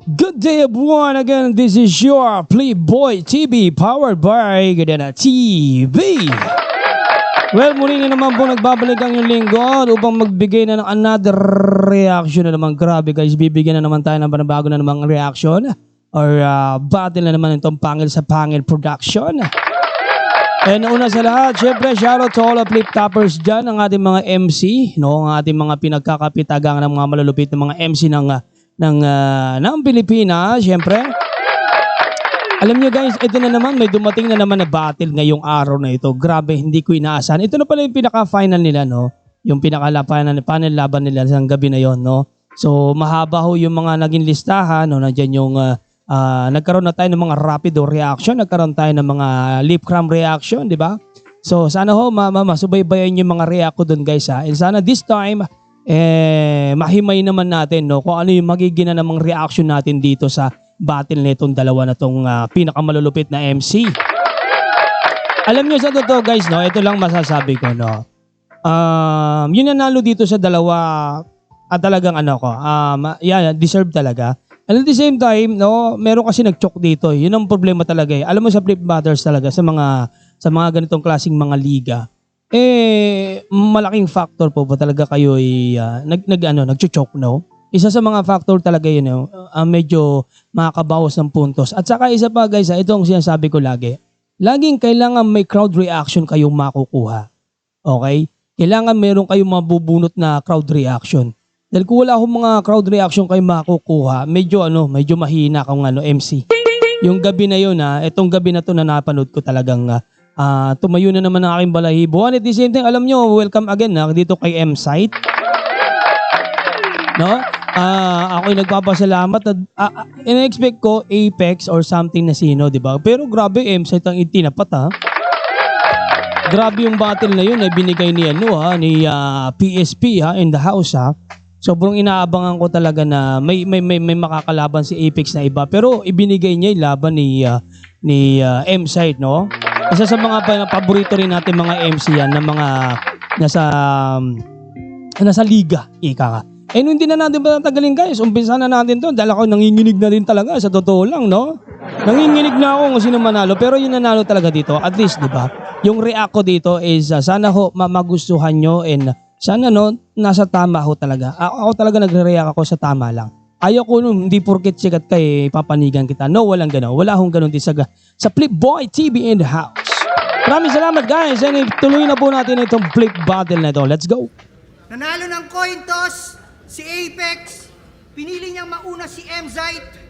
Good day everyone, again this is your Playboy TV powered by Gadana TV. Well, muli na naman po nagbabalik ang yung lingkod upang magbigay na ng another reaction na naman. Grabe guys, bibigyan na naman tayo ng panabago na namang reaction or battle na naman itong Pangil sa Pangil production. And una sa lahat, syempre shoutout to all of flip toppers dyan, ang ating mga MC, no? Ang ating mga pinagkakapitagang ng mga malulupit na mga MC ng Pilipinas, syempre. Alam nyo guys, ito na naman, may dumating na naman na battle ngayong araw na ito. Grabe, hindi ko inaasahan. Ito na pala yung pinaka-final nila, no? Yung panel laban nila sa gabi na yon, no? So, mahaba ho yung mga naging listahan, no? Nandiyan yung nagkaroon na tayo ng mga rapido reaction, nagkaroon tayo ng mga lip cram reaction, di ba? So, sana ho, masubaybayan yung mga react ko dun guys, ha? And sana this time, mahimay naman natin, no, kung ano yung magiging na namang reaction natin dito sa battle na itong dalawa na itong pinakamalulupit na MC. Alam nyo sa totoo guys, no, ito lang masasabi ko, no. Yung nanalo dito sa dalawa at talagang deserve talaga. And at the same time, no, meron kasi nag-choke dito. Yun ang problema talaga eh. Alam mo sa flip batters talaga sa mga ganitong klaseng mga liga. Malaking factor po ba talaga kayo ay nag-choke, no? Isa sa mga factor talaga yun, no? Medyo makakabawas ng puntos. At saka isa pa guys, ito ang sinasabi ko lagi. Laging kailangan may crowd reaction kayong makukuha. Okay? Kailangan meron kayong mabubunot na crowd reaction. Dahil kung wala akong mga crowd reaction kayong makukuha, medyo mahina akong MC. Yung gabi na yun, itong gabi na to na napanood ko talagang tumayo na naman ang aking balahibo. And at the same time, alam nyo, welcome again dito kay M-Site. No? Ako'y nagpapasalamat. In-expect ko Apex or something na sino, di ba? Pero grabe, M-Site ang itinapat, ha? Grabe yung battle na yun, binigay ni PSP, in the house, ha? Sobrang inaabangan ko talaga na may makakalaban si Apex na iba. Pero ibinigay niya yung laban ni M-Site, no? Isa sa mga paborito rin natin mga MC yan na mga nasa liga, ika ka. Hindi na natin patatagalin guys. Umpisa na natin to dahil ako nanginginig na rin talaga sa totoo lang, no? Nanginginig na ako kung sino manalo pero yung nanalo talaga dito, at least, di ba? Yung react ko dito is sana ho magustuhan nyo and sana nasa tama ho talaga. Ako talaga nagre-react ako sa tama lang. Ayaw ko hindi porket sikat kay papanigan kita. No, walang gano'n. Wala akong gano'n din sa Playboy TV in the house. Maraming salamat guys. And tuloy na po natin itong flip battle na ito. Let's go. Nanalo ng coin toss si Apex. Pinili niyang mauna si M-Site.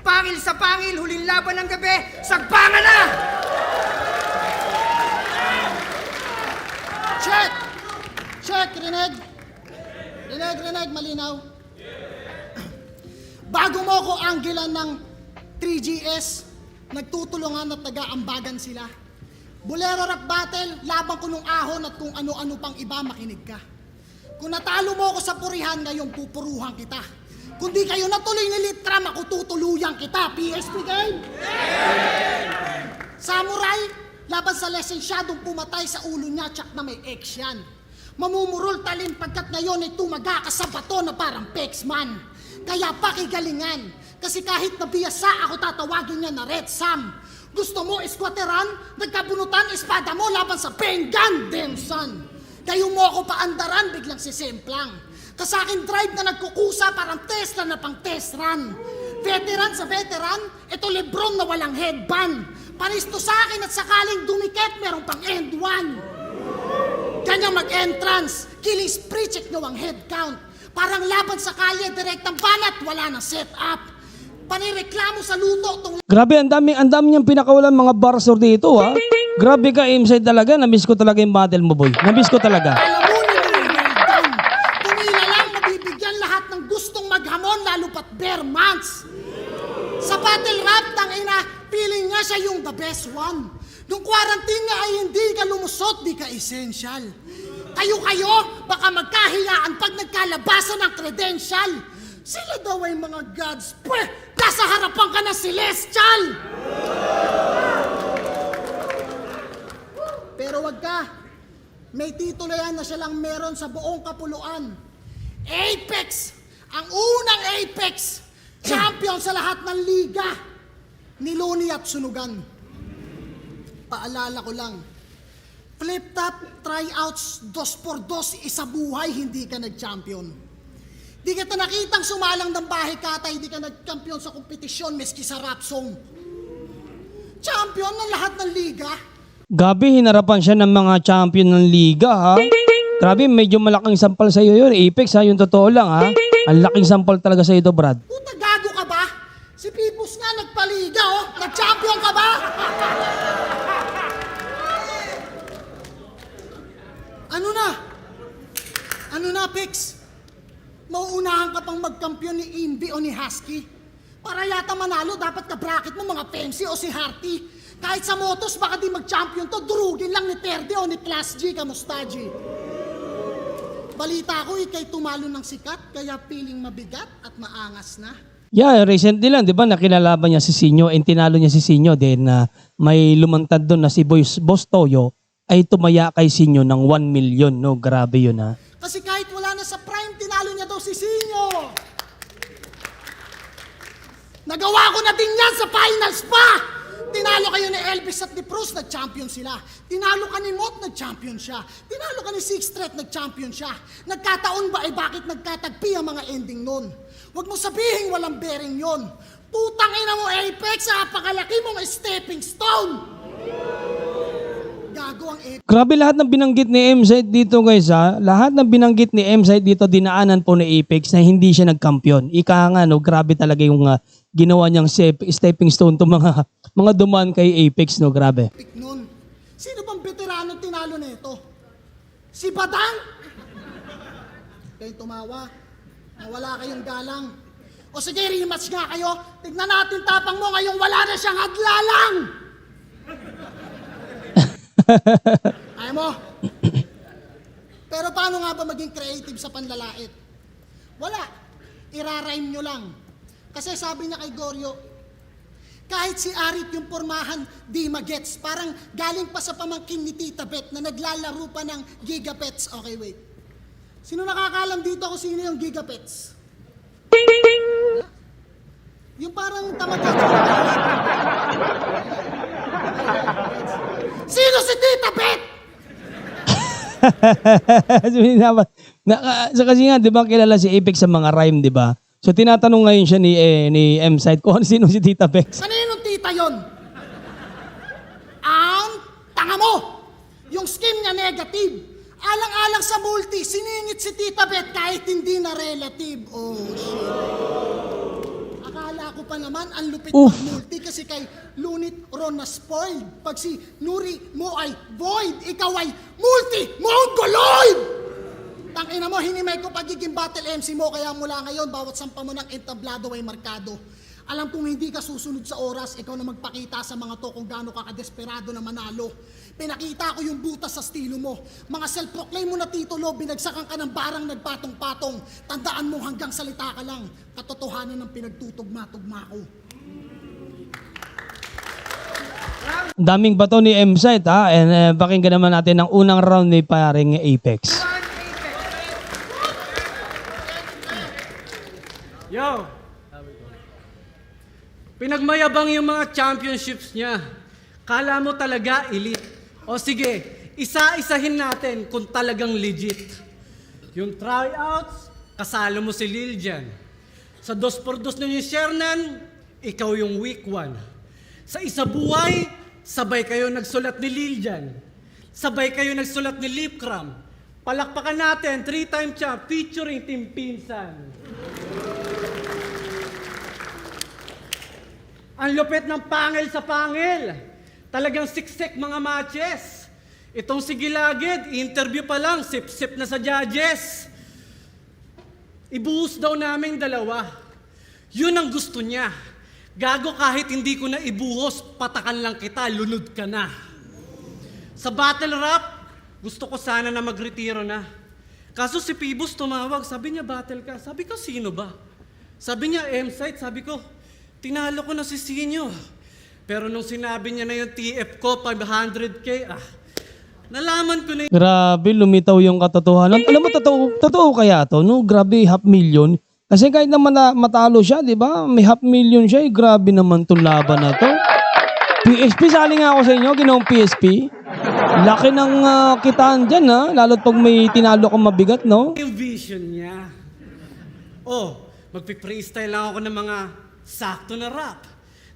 Pangil sa pangil, huling laban ng gabi. Sagpangan na! Check! Check, Reneg! Reneg, malinaw. Bago mo ko anggilan ng 3GS, nagtutulungan at taga-ambagan sila. Bolero rap battle, laban ko nung ahon at kung ano-ano pang iba, makinig ka. Kung natalo mo ako sa purihan, ngayon pupuruhan kita. Kung di kayo natuloy ni Litram, ako tutuluyan kita. PSP game! Samurai, laban sa lisensyadong pumatay sa ulo niya, tsak na may X yan. Mamumurol talin pagkat ngayon ay tumaga ka sa bato na parang Pexman. Kaya pakigalingan, kasi kahit nabiyasa ako tatawagin niya na Red Sam. Gusto mo squatteran, nagkabunutan espada mo laban sa Pengan Demson. Kayo mo ako paandaran, biglang sisemplang. Kasakin drive na nagkukusa parang Tesla na pang test run. Veteran sa veteran, ito Lebron na walang headband. Panisto sa akin at sakaling dumikit, merong pang end one. Kanya mag-entrance, killing spree, check nyo ang head count. Parang laban sa kalye, direktang banat, wala na set-up. Panireklamo sa luto tong... Grabe, ang dami niyang pinakawalan mga barsor dito, ha? Grabe ka, M-Site talaga. Namiss ko talaga yung battle mo, boy. Namiss ko talaga. Alam mo ni well done. Tumila lang, mabibigyan lahat ng gustong maghamon, lalo pat bare months. Sa battle rap, tangina, feeling nga siya yung the best one. Nung quarantine nga ay hindi ka lumusot, di ka essential. Kayo, baka magkahiyaan pag nagkalabasan ng credential. Sila daw ay mga gods, nasa harapan ka na celestial. Pero wag ka, may titulo yan na siya lang meron sa buong kapuluan. Apex, ang unang Apex, champion champion sa lahat ng liga. Niluni at sunugan. Paalala ko lang, flip-top, tryouts, 2x2, isa buhay, hindi ka nag-champion. Di kita nakitang sumalang ng bahay katay, di ka nag-champion sa kompetisyon, meski sa rap song. Champion ng lahat ng liga. Gabi, hinarapan siya ng mga champion ng liga, ha? Grabe, medyo malaking sampal sa iyo yun. Apex, ha? Yung totoo lang, ha? Ang laking sampal talaga sa ito, Brad. Puta, gago ka ba? Si Pipos nga nagpaliga, oh. Nag-champion ka ba? Ano na, Pix? Mauunahan ka pang magkampiyon ni Invi o ni Husky? Para yata manalo, dapat ka-bracket mo mga Pemsi o si Harty. Kahit sa motos, baka di mag-champion to, durugin lang ni Perde o ni Class G, kamusta G? Balita ko, ikay tumalo ng sikat, kaya piling mabigat at maangas na. Yeah, recently lang, di ba, nakilalaban niya si Sinyo and tinalo niya si Sinyo. Then, may lumantad doon na si Boss Toyo ay tumaya kay Sinyo ng 1 million, no? Grabe yun, ha? Kasi kahit wala na sa prime, tinalo niya daw si Sinyo. Nagawa ko na din yan sa finals pa! Tinalo kayo ni Elvis at ni Bruce, nag-champion sila. Tinalo ka ni Mot, nag-champion siya. Tinalo ka ni Six Threat, nag-champion siya. Nagkataon ba, bakit nagkatagpi ang mga ending nun? Huwag mo sabihin walang bearing yon. Putang ina mo, Apex, napakalaki mong stepping stone! Gago ang Apex. Grabe lahat ng binanggit ni M-Site dito, guys, ha? Lahat ng binanggit ni M-Site dito, dinaanan po ni Apex na hindi siya nagkampiyon. Ika nga, no? Grabe talaga yung ginawa niyang stepping stone to mga dumaan kay Apex, no? Grabe. Nun. Sino bang veterano tinalo nito? Si Badang? Kayo tumawa. Wala kayong galang. O sige, rematch nga kayo. Tignan natin tapang mo ngayong wala na siyang aglalang. Ayaw mo? Pero paano nga ba maging creative sa panlalait? Wala. Irarime nyo lang. Kasi sabi niya kay Goryo, kahit si Arit yung pormahan, di magets. Parang galing pa sa pamangkin ni Tita Bet na naglalaro pa ng Gigapets. Okay, wait. Sino nakakalam dito kung sino yung Gigapets? Yung parang Tamagotchi. Sino si Tita Bet? So kasi nga, di ba, kilala si Apex sa mga rhyme, di ba? So tinatanong ngayon siya ni M-Site kung sino si Tita Bex. Kaninong tita yon? Ang tanga mo! Yung scheme niya negative. Alang-alang sa multi, siningit si Tita Bet kahit hindi na relative. Oh, shit. Akala ko pa naman ang lupit mag-multi kasi kay Lunit Ron na spoiled. Pag si Nuri mo ay void, ikaw ay multi-mongoloid! Tangina mo, hinimay ko pagiging battle MC mo, kaya mula ngayon, bawat sampa mo ng entablado ay markado. Alam kong hindi ka susunod sa oras, ikaw na magpakita sa mga to kung gaano ka kadesperado na manalo. Pinakita ko yung butas sa estilo mo. Mga self-proclaim mo na titulo, binagsakan ka ng barang nagpatong-patong. Tandaan mo hanggang salita ka lang, katotohanan ng pinagtutugma-tugma ko. Daming bato ni M-Site, ha? And pakinggan naman natin ang unang round ni paring Apex. Yo! Pinagmayabang yung mga championships niya. Kala mo talaga elite. O sige, isa-isahin natin kung talagang legit. Yung tryouts, kasalo mo si Liljan. Sa 2x2 na yung Shernan, ikaw yung weak one. Sa isa buhay, sabay kayo nagsulat ni Liljan. Sabay kayo nagsulat ni Lipcram. Palakpakan natin, 3-time champ featuring Team Pinsan. Ang lupit ng pangil sa pangil. Talagang siksik mga matches. Itong si Gilagid, interview pa lang, sip-sip na sa judges. Ibuhos daw namin dalawa. Yun ang gusto niya. Gago kahit hindi ko na ibuhos, patakan lang kita, lunod ka na. Sa battle rap, gusto ko sana na magretiro na. Kaso si Pibos tumawag, sabi niya battle ka. Sabi ko, sino ba? Sabi niya, M-Site, sabi ko, tinalo ko na si Sinyo. Pero nung sinabi niya na yung TF ko, 500K, nalaman ko na Grabe, lumitaw yung katotohanan. Alam mo, totoo kaya to, no? Grabe, 500,000. Kasi kahit naman matalo siya, di ba? May 500,000 siya. Grabe naman itong laban na to. PSP, sali nga ako sa inyo, ginawang PSP. Laki ng kitaan dyan, ha? Lalo't pag may tinalo kang mabigat, no? Yung vision niya. Oh, magpi-freestyle lang ako ng mga sakto na rap.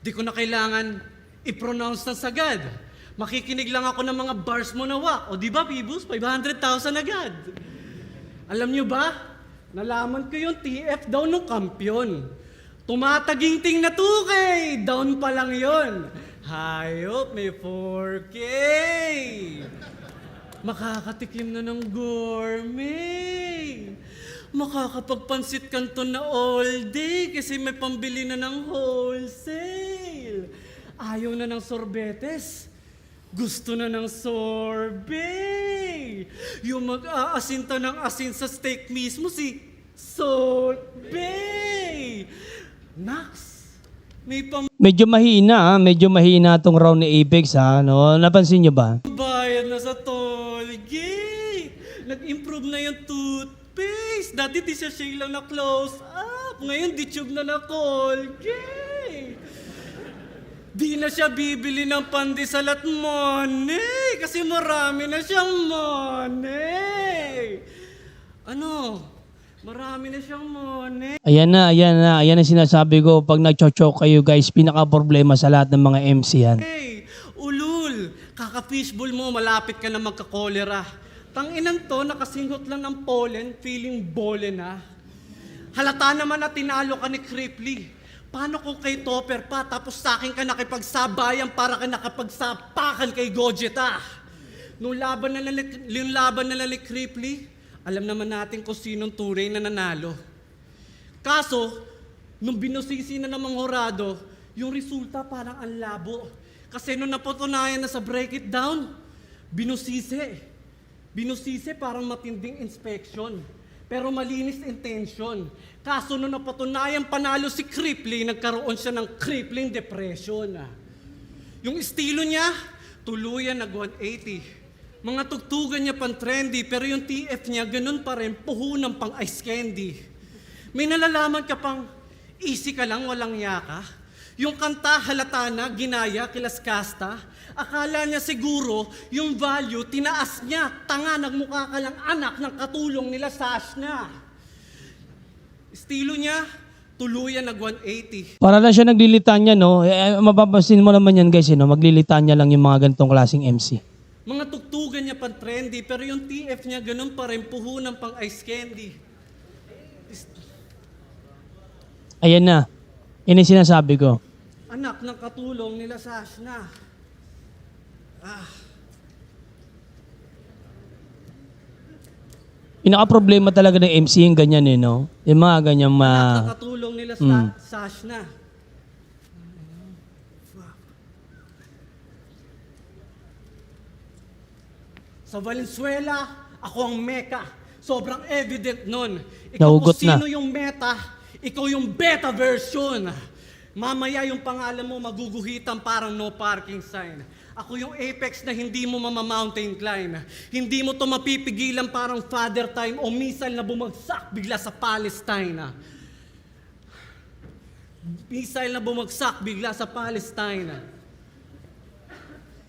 Di ko na kailangan i-pronounce ng sagad. Makikinig lang ako ng mga bars mo na wak. O di ba, Pibus? 500,000 agad. Alam nyo ba? Nalaman ko yung TF daw nung kampyon. Tumataginting na 2K! Down pa lang yon. Hayop, may 4K! Makakatikim na ng gourmet! Makakapagpansit kanton na all day kasi may pambili na ng wholesale! Ayaw na ng sorbetes! Gusto na ng sorbet! Yung mag-aasinta ng asin sa steak mismo si Sorbet! Nax! May Medyo mahina, ha? Medyo mahina itong round ni Apex, ha? No? Napansin nyo ba? pambayad na sa toll gate! Nag-improve na yung toothpaste! Dati di siya shake lang na close up! Ngayon di tube na na Colgate! Di na siya bibili ng pandesal at money kasi marami na siyang money. Ano? Marami na siyang money. Ayan ang sinasabi ko. Pag nag-choke kayo, guys, pinaka-problema sa lahat ng mga MC yan. Hey, ulul, kaka-fishbowl mo, malapit ka na magka-cholera. Tanginan to, nakasingot lang ng pollen, feeling bole na. Halata naman na tinalo ka ni Cripply. Paano kung kay Topper pa, tapos sa akin ka nakipagsabayan para ka nakapagsapakan kay Gogeta? Nung laban na ni Cripply, alam naman natin kung sinong tunay na nanalo. Kaso, nung binusisi na ng mga horado, yung resulta parang ang labo. Kasi nung napatunayan na sa break it down, binusisi. Binusisi parang matinding inspection. Pero malinis intention. Kaso nung napatunayan panalo si Cripply, nagkaroon siya ng crippling depression. Yung estilo niya, tuluyan nag 180. Mga tugtugan niya pang trendy, pero yung TF niya ganun pa rin, puhunan pang ice candy. May nalalaman ka pang, easy ka lang, walang yaka. Yung kanta halata na, ginaya, kilas kasta. Akala niya siguro, yung value, tinaas niya. Tanga, nagmukha ka lang anak ng katulong nila Sash na. Estilo niya, tuluyan nag 180. Para lang siya naglilitanya, no? Mapapansin mo naman yan, guys, no? Maglilitanya lang yung mga ganitong klaseng MC. Mga tugtugan niya pang trendy, pero yung TF niya ganun pa rin, puhunan pang ice candy. Ayan na. Yan yung sinasabi ko. Anak ng katulong nila Sash na. Pinaka-problema talaga ng MC yung ganyan, no? Yung mga ganyan Anak ng katulong nila Sash na. Sa Valenzuela, ako ang meka. Sobrang evident nun. Ikaw Nahugot kung sino na. yung meta, ikaw yung beta version. Mamaya yung pangalan mo maguguhitan parang no parking sign. Ako yung apex na hindi mo mama-mountain climb. Hindi mo to mapipigilan parang father time o missile na bumagsak bigla sa Palestine. Missile na bumagsak bigla sa Palestine.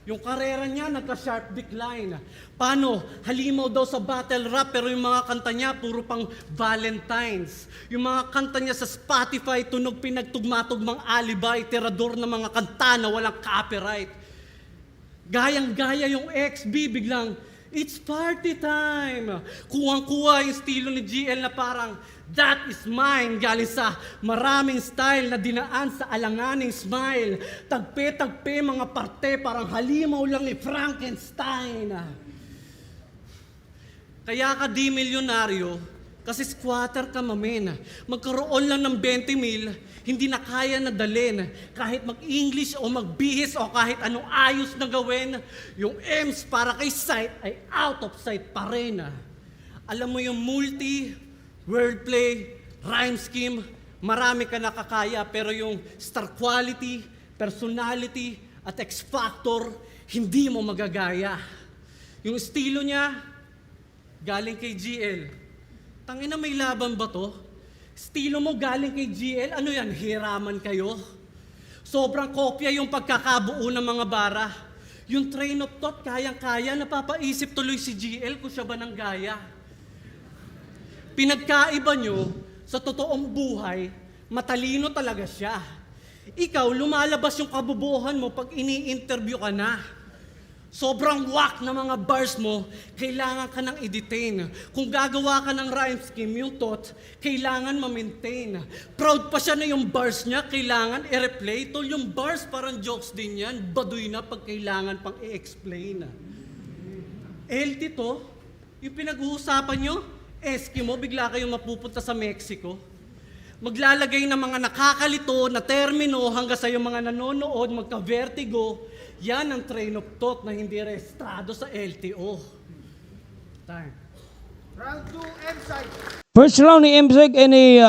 Yung karera niya, nagka-sharp decline. Paano? Halimaw daw sa battle rap, pero yung mga kanta niya, puro pang Valentines. Yung mga kanta niya sa Spotify, tunog pinagtugma-tugmang alibay, tirador na mga kanta na walang copyright. Gayang-gaya yung XB, biglang, it's party time! Kuwang-kuwa yung estilo ni GL na parang, that is mine, galing sa maraming style na dinaan sa alanganing smile. Tagpe-tagpe mga parte, parang halimaw lang ni Frankenstein. Kaya ka di milyonaryo, kasi squatter ka mamen. Magkaroon lang ng 20 mil, hindi na kaya na dalhin. Kahit mag-English o magbihis o kahit anong ayos na gawin, yung M's para kay sight ay out of sight pa rin. Alam mo yung wordplay, rhyme scheme, marami ka nakakaya, pero yung star quality, personality, at X-factor, hindi mo magagaya. Yung estilo niya, galing kay GL. Tangina, may laban ba to? Estilo mo galing kay GL, ano yan, hiraman kayo? Sobrang kopya yung pagkakabuo ng mga bara. Yung train of thought, kayang-kaya, napapaisip tuloy si GL kung siya ba ng gaya. Pinagkaiba nyo, sa totoong buhay, matalino talaga siya. Ikaw, lumalabas yung kabubuhan mo pag ini-interview ka na. Sobrang whack na mga bars mo, kailangan ka nang i-detain. Kung gagawa ka ng rhyme scheme, yung thought, kailangan ma-maintain. Proud pa siya na yung bars niya, kailangan i-replay. Tol, yung bars parang jokes din yan, baduy na pag kailangan pang i-explain. LT to, yung pinag-uusapan nyo, Eskimo, bigla kayong mapupunta sa Mexico. Maglalagay ng mga nakakalito na termino hanggang sa yung mga nanonood, magka-vertigo. Yan ang train of thought na hindi rehistrado sa LTO. Time. Round 2, M-Site. First round ni MSEC ni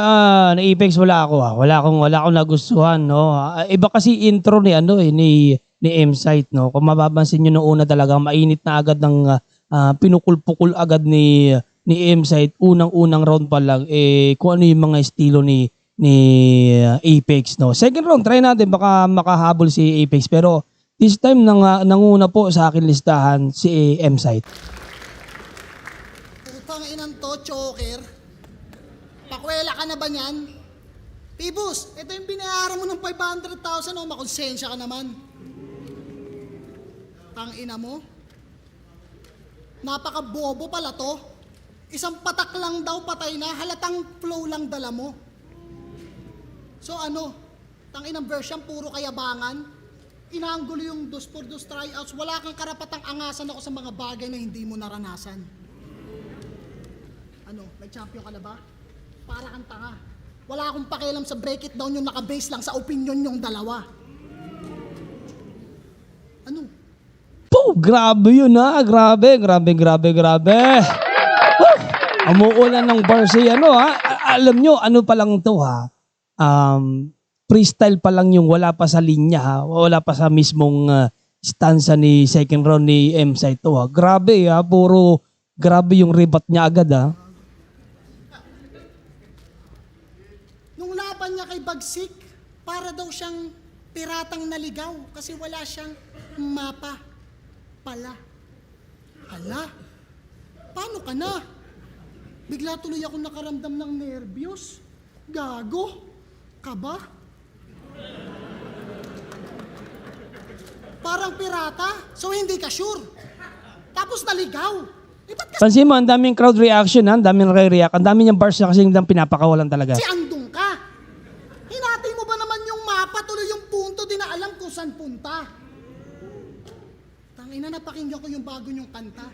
Apex wala ako Wala akong nagustuhan, no. Iba kasi intro ni ni M-Site, no. Kung mapapansin niyo noong una talaga mainit na agad ng pinukul-pukul agad ni M-Site unang-unang round pa lang kung ano yung mga estilo ni Apex, no. Second round try natin baka makahabol si Apex pero this time nanguna po sa akin listahan si M-Site. Putang inang to, choker. Pakwela ka na ba niyan? Pibus, ito yung binayaran mo ng 500,000 o makonsensya ka naman. Tang ina mo. Napaka-bobo pala to. Isang patak lang daw patay na, halatang flow lang dala mo. So ano, tang inang version puro kayabangan. Inaanggulo yung 2 for 2 tryouts, wala kang karapatang angasan ako sa mga bagay na hindi mo naranasan. Ano, may champion ka na ba? Para kang tanga. Wala akong pakialam sa break it down yung nakabase lang sa opinion yung dalawa. Ano? Po, grabe yun grabe. Umuulan ng bars alam nyo, ano pa lang to freestyle pa lang yung wala pa sa linya wala pa sa mismong stanza ni second round ni M-Site to Grabe puro grabe yung rebat niya agad Nung laban niya kay Bagsik, para daw siyang piratang naligaw kasi wala siyang mapa pala. Hala, paano ka na? Bigla tuloy ako nakaramdam ng nervyos. Gago, kaba? Parang pirata, so hindi ka sure. Tapos naligaw. Ba't kasi Pansin mo, ang daming crowd reaction ang daming re-react, ang daming yung bars na kasi hindi pinapakawalan talaga. andong ka? Hinati mo ba naman yung mapa, tuloy yung punto, di na alam kung saan punta. Tangina, napakinggan ko yung bago nyong kanta.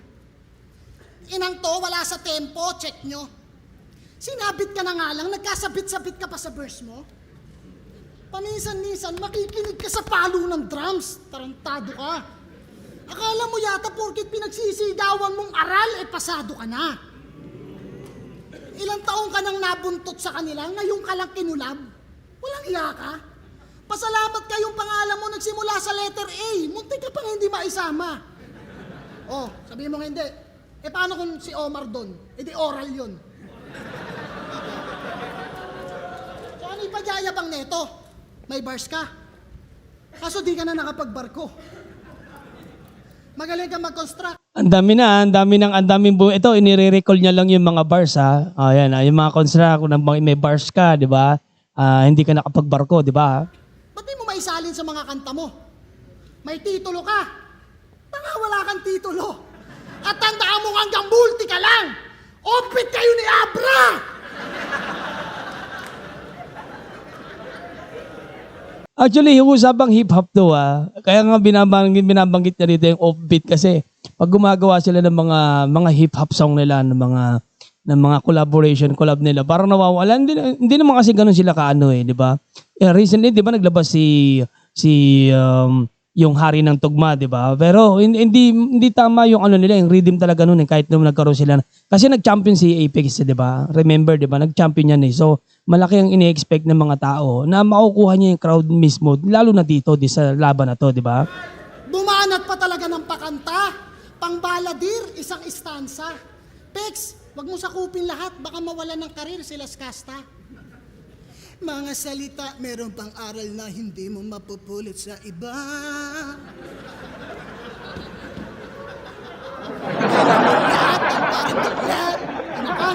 Inang to, wala sa tempo, check nyo. Sinabit ka na nga lang, nagkasabit-sabit ka pa sa verse mo. Paminsan-minsan, makikinig ka sa palo ng drums. Tarantado ka. Akala mo yata porket pinagsisigawan mong aral, pasado ka na. Ilang taong ka nang nabuntot sa kanila, ngayon ka lang kinulab. Walang iya ka. Pasalamat kayong pangalan mo nagsimula sa letter A. Muntik ka pang hindi maisama. Oh, sabihin mo nga hindi. Paano kung si Omar doon? Di oral yun. So ano ipagyayabang neto? May bars ka. Kaso di ka na nakapagbarko. Magaling ka mag-construct. Ang daming ito inire-recall niya lang yung mga bars Ayan, yung mga construct kung may bars ka, 'di ba? Hindi ka nakapagbarko, 'di ba? Ba't di mo maisalin sa mga kanta mo? May titulo ka. Tanga, wala kang titulo. At tandaan mo hanggang multi ka lang. Opit kayo ni Abra! Actually, yung usapang hip-hop to kaya nga binabanggit niya dito yung offbeat kasi pag gumagawa sila ng mga hip-hop song nila, ng mga collab nila, parang nawawala. Hindi naman kasi ganun sila kaano di ba? Recently, di ba, naglabas yung Hari ng Tugma, di ba? Pero hindi tama yung nila, yung rhythm talaga noon kahit nung nagkaroon sila. Kasi nag-champion si Apex, di ba? Remember, di ba? Nag-champion yan so malaki ang ini-expect ng mga tao na makukuha niya yung crowd mismo, lalo na dito sa laban na to, di ba? Bumanat pa talaga ng pakanta. Pangbaladir, isang istansa. Pex, wag mo sakupin lahat, baka mawala ng karir sila Skasta. Mga salita, meron pang aral na hindi mo mapupulit sa iba. Lahat ang parang bigla. Ano ka?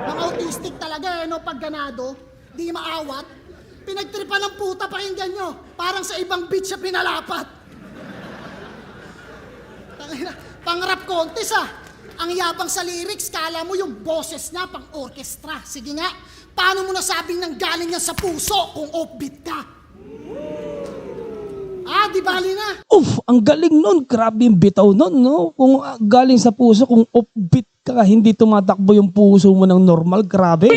Mga autistic talaga no, pag ganado, di maawat. Pinagtripan ng puta pakinggan nyo. Parang sa ibang beach siya pinalapat. Tangina, pang-rap contest Ang yabang sa lyrics, kala mo yung boses niya pang orchestra. Sige nga, paano mo nasabing nang galing yan sa puso kung offbeat ka? Di bali na. Ang galing nun. Grabe yung bitaw nun, no? Kung galing sa puso, kung offbeat ka, hindi tumatakbo yung puso mo ng normal. Grabe.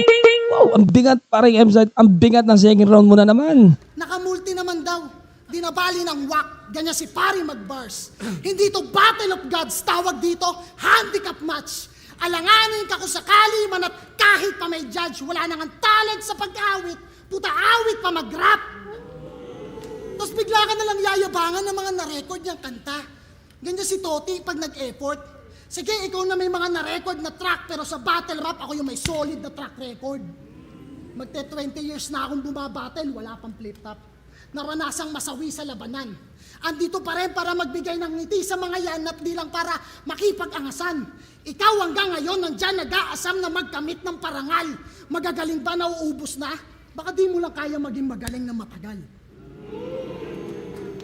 Wow, ang bigat, parang M-side. Ang bigat ng second round mo na naman. Nakamulti naman daw. Di nabali ng wak. Ganyan si Pari Magbars. Hindi to Battle of Gods. Tawag dito, handicap match. Alanganin ka kung sakali man at kahit pa may judge, wala nang talent sa pag-awit. Puta awit pa mag-rap. Tapos bigla ka nalang yayabangan ng mga na-record niyang kanta. Ganyan si Toti pag nag-effort. Sige, ikaw na may mga na-record na track, pero sa battle rap, ako yung may solid na track record. Magte 20 years na akong bumabattle, wala pang flip-top. Naranasang masawi sa labanan. Andito pa rin para magbigay ng ngiti sa mga yan at di lang para makipag-angasan. Ikaw hanggang ngayon nandyan nag-aasam na magkamit ng parangal. Magagaling ba na uubos na? Baka di mo lang kaya maging magaling na matagal.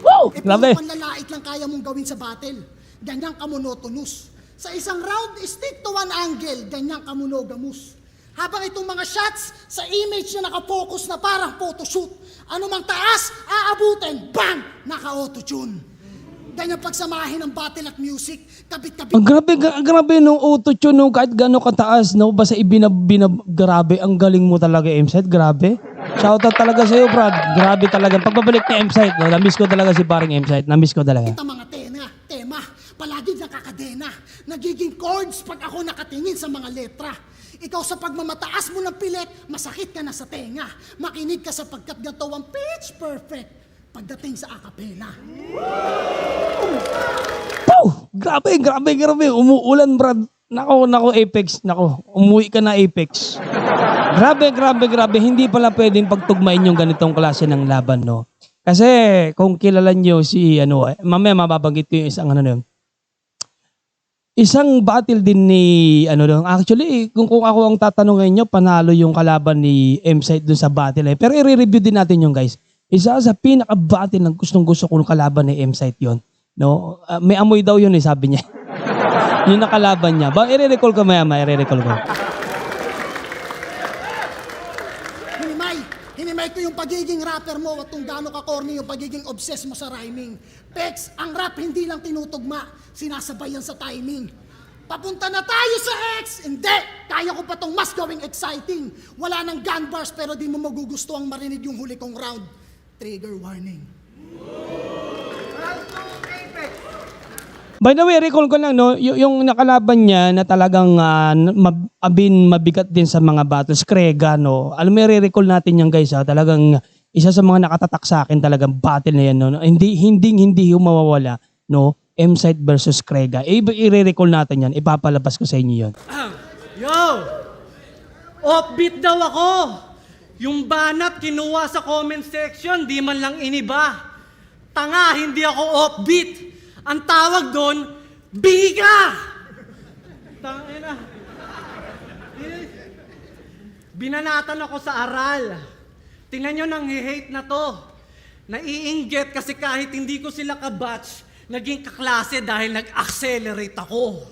Wow, grabe. Puro panlalait lang kaya mong gawin sa battle. Ganyan ka monotonous. Sa isang round, stick to one angle. Ganyan ka monogamous. Habang itong mga shots, sa image na nakafocus na parang photoshoot. Ano mang taas, aabutin, bang! Naka-auto-tune. Ganyan pagsamahin ng battle at music, kabit-kabit. Ang grabe nung auto-tune nung kahit gano'ng kataas, no? Basta grabe, ang galing mo talaga, M-Side, grabe. Shoutout talaga sa'yo, Brad. Grabe talaga. Pagbabalik ni M-Side, no? Namiss ko talaga si paring M-Side. Namiss ko talaga. Ito mga tema, palagi nakakadena. Nagiging chords pag ako nakatingin sa mga letra. Ikaw sa pagmamataas mo ng pilit, masakit ka na sa tenga. Makinig ka sapagkat ganito ang pitch perfect pagdating sa acapella. Wow! Grabe. Umuulan, Brad. Nako, Apex. Nako, umuwi ka na, Apex. Grabe. Hindi pala pwedeng pagtugmain yung ganitong klase ng laban, no? Kasi kung kilala nyo si, mamaya mababanggit ko yung isang battle din ni, actually, kung ako ang tatanungin nyo, panalo yung kalaban ni M-Side dun sa battle. Pero i-review din natin yung guys. Isa sa pinaka-battle ng gustong-gusto ko ng kalaban ni M-Side yun. No? May amoy daw yun sabi niya. Yung nakalaban niya. I-recall ko maya, i-recall ko. Hinimay ko yung pagiging rapper mo at kung gaano ka-corny yung pagiging obsessed mo sa rhyming. Pex, ang rap hindi lang tinutugma, sinasabayan sa timing. Papunta na tayo sa X! Hindi! Kaya ko pa tong mas gawing exciting. Wala nang gun bars pero di mo magugustuhang marinig yung huli kong round. Trigger warning. By the way, recall ko lang, no, yung nakalaban niya na talagang mabigat din sa mga battles, Krega, no. Alam mo, i-recall natin yan, guys, talagang isa sa mga nakatatak sa akin talagang battle na yan, no. Hindi mawawala, no. M-Side versus Krega. I-recall natin yan, ipapalabas ko sa inyo yun. Yo! Offbeat daw ako! Yung banat kinuha sa comment section, di man lang iniba. Tanga, hindi ako offbeat. Ang tawag doon, biga! Tangina. Binanatan ako sa aral. Tingnan nyo nang hate na to. Naiinggit kasi kahit hindi ko sila kabatch, naging kaklase dahil nag-accelerate ako.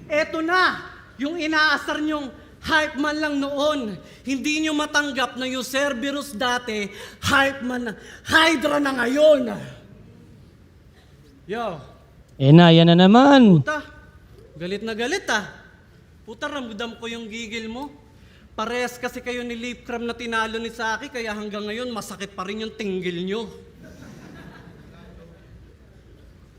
Eto na, yung inaasar nyong hype man lang noon. Hindi nyo matanggap na yung Cerberus dati, hype man na, Hydra na ngayon. Yo. Yan na naman. Puta, galit na galit Puta, ramdam ko yung gigil mo. Parehas kasi kayo ni Lipcram na tinalo ni Saki, kaya hanggang ngayon masakit pa rin yung tinggil nyo.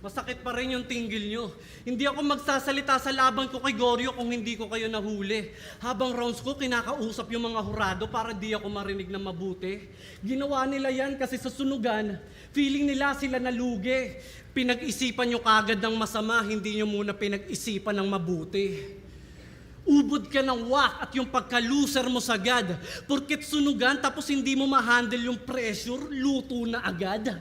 Masakit pa rin yung tinggil nyo. Hindi ako magsasalita sa laban ko kay Goryo kung hindi ko kayo nahuli. Habang rounds ko, kinakausap yung mga hurado para di ako marinig na mabuti. Ginawa nila yan kasi sa sunugan, feeling nila sila nalugi. Pinag-isipan nyo kagad ng masama, hindi nyo muna pinag-isipan ng mabuti. Ubod ka ng wak at yung pagka-loser mo sagad. Porket sunugan tapos hindi mo ma-handle yung pressure, luto na agad.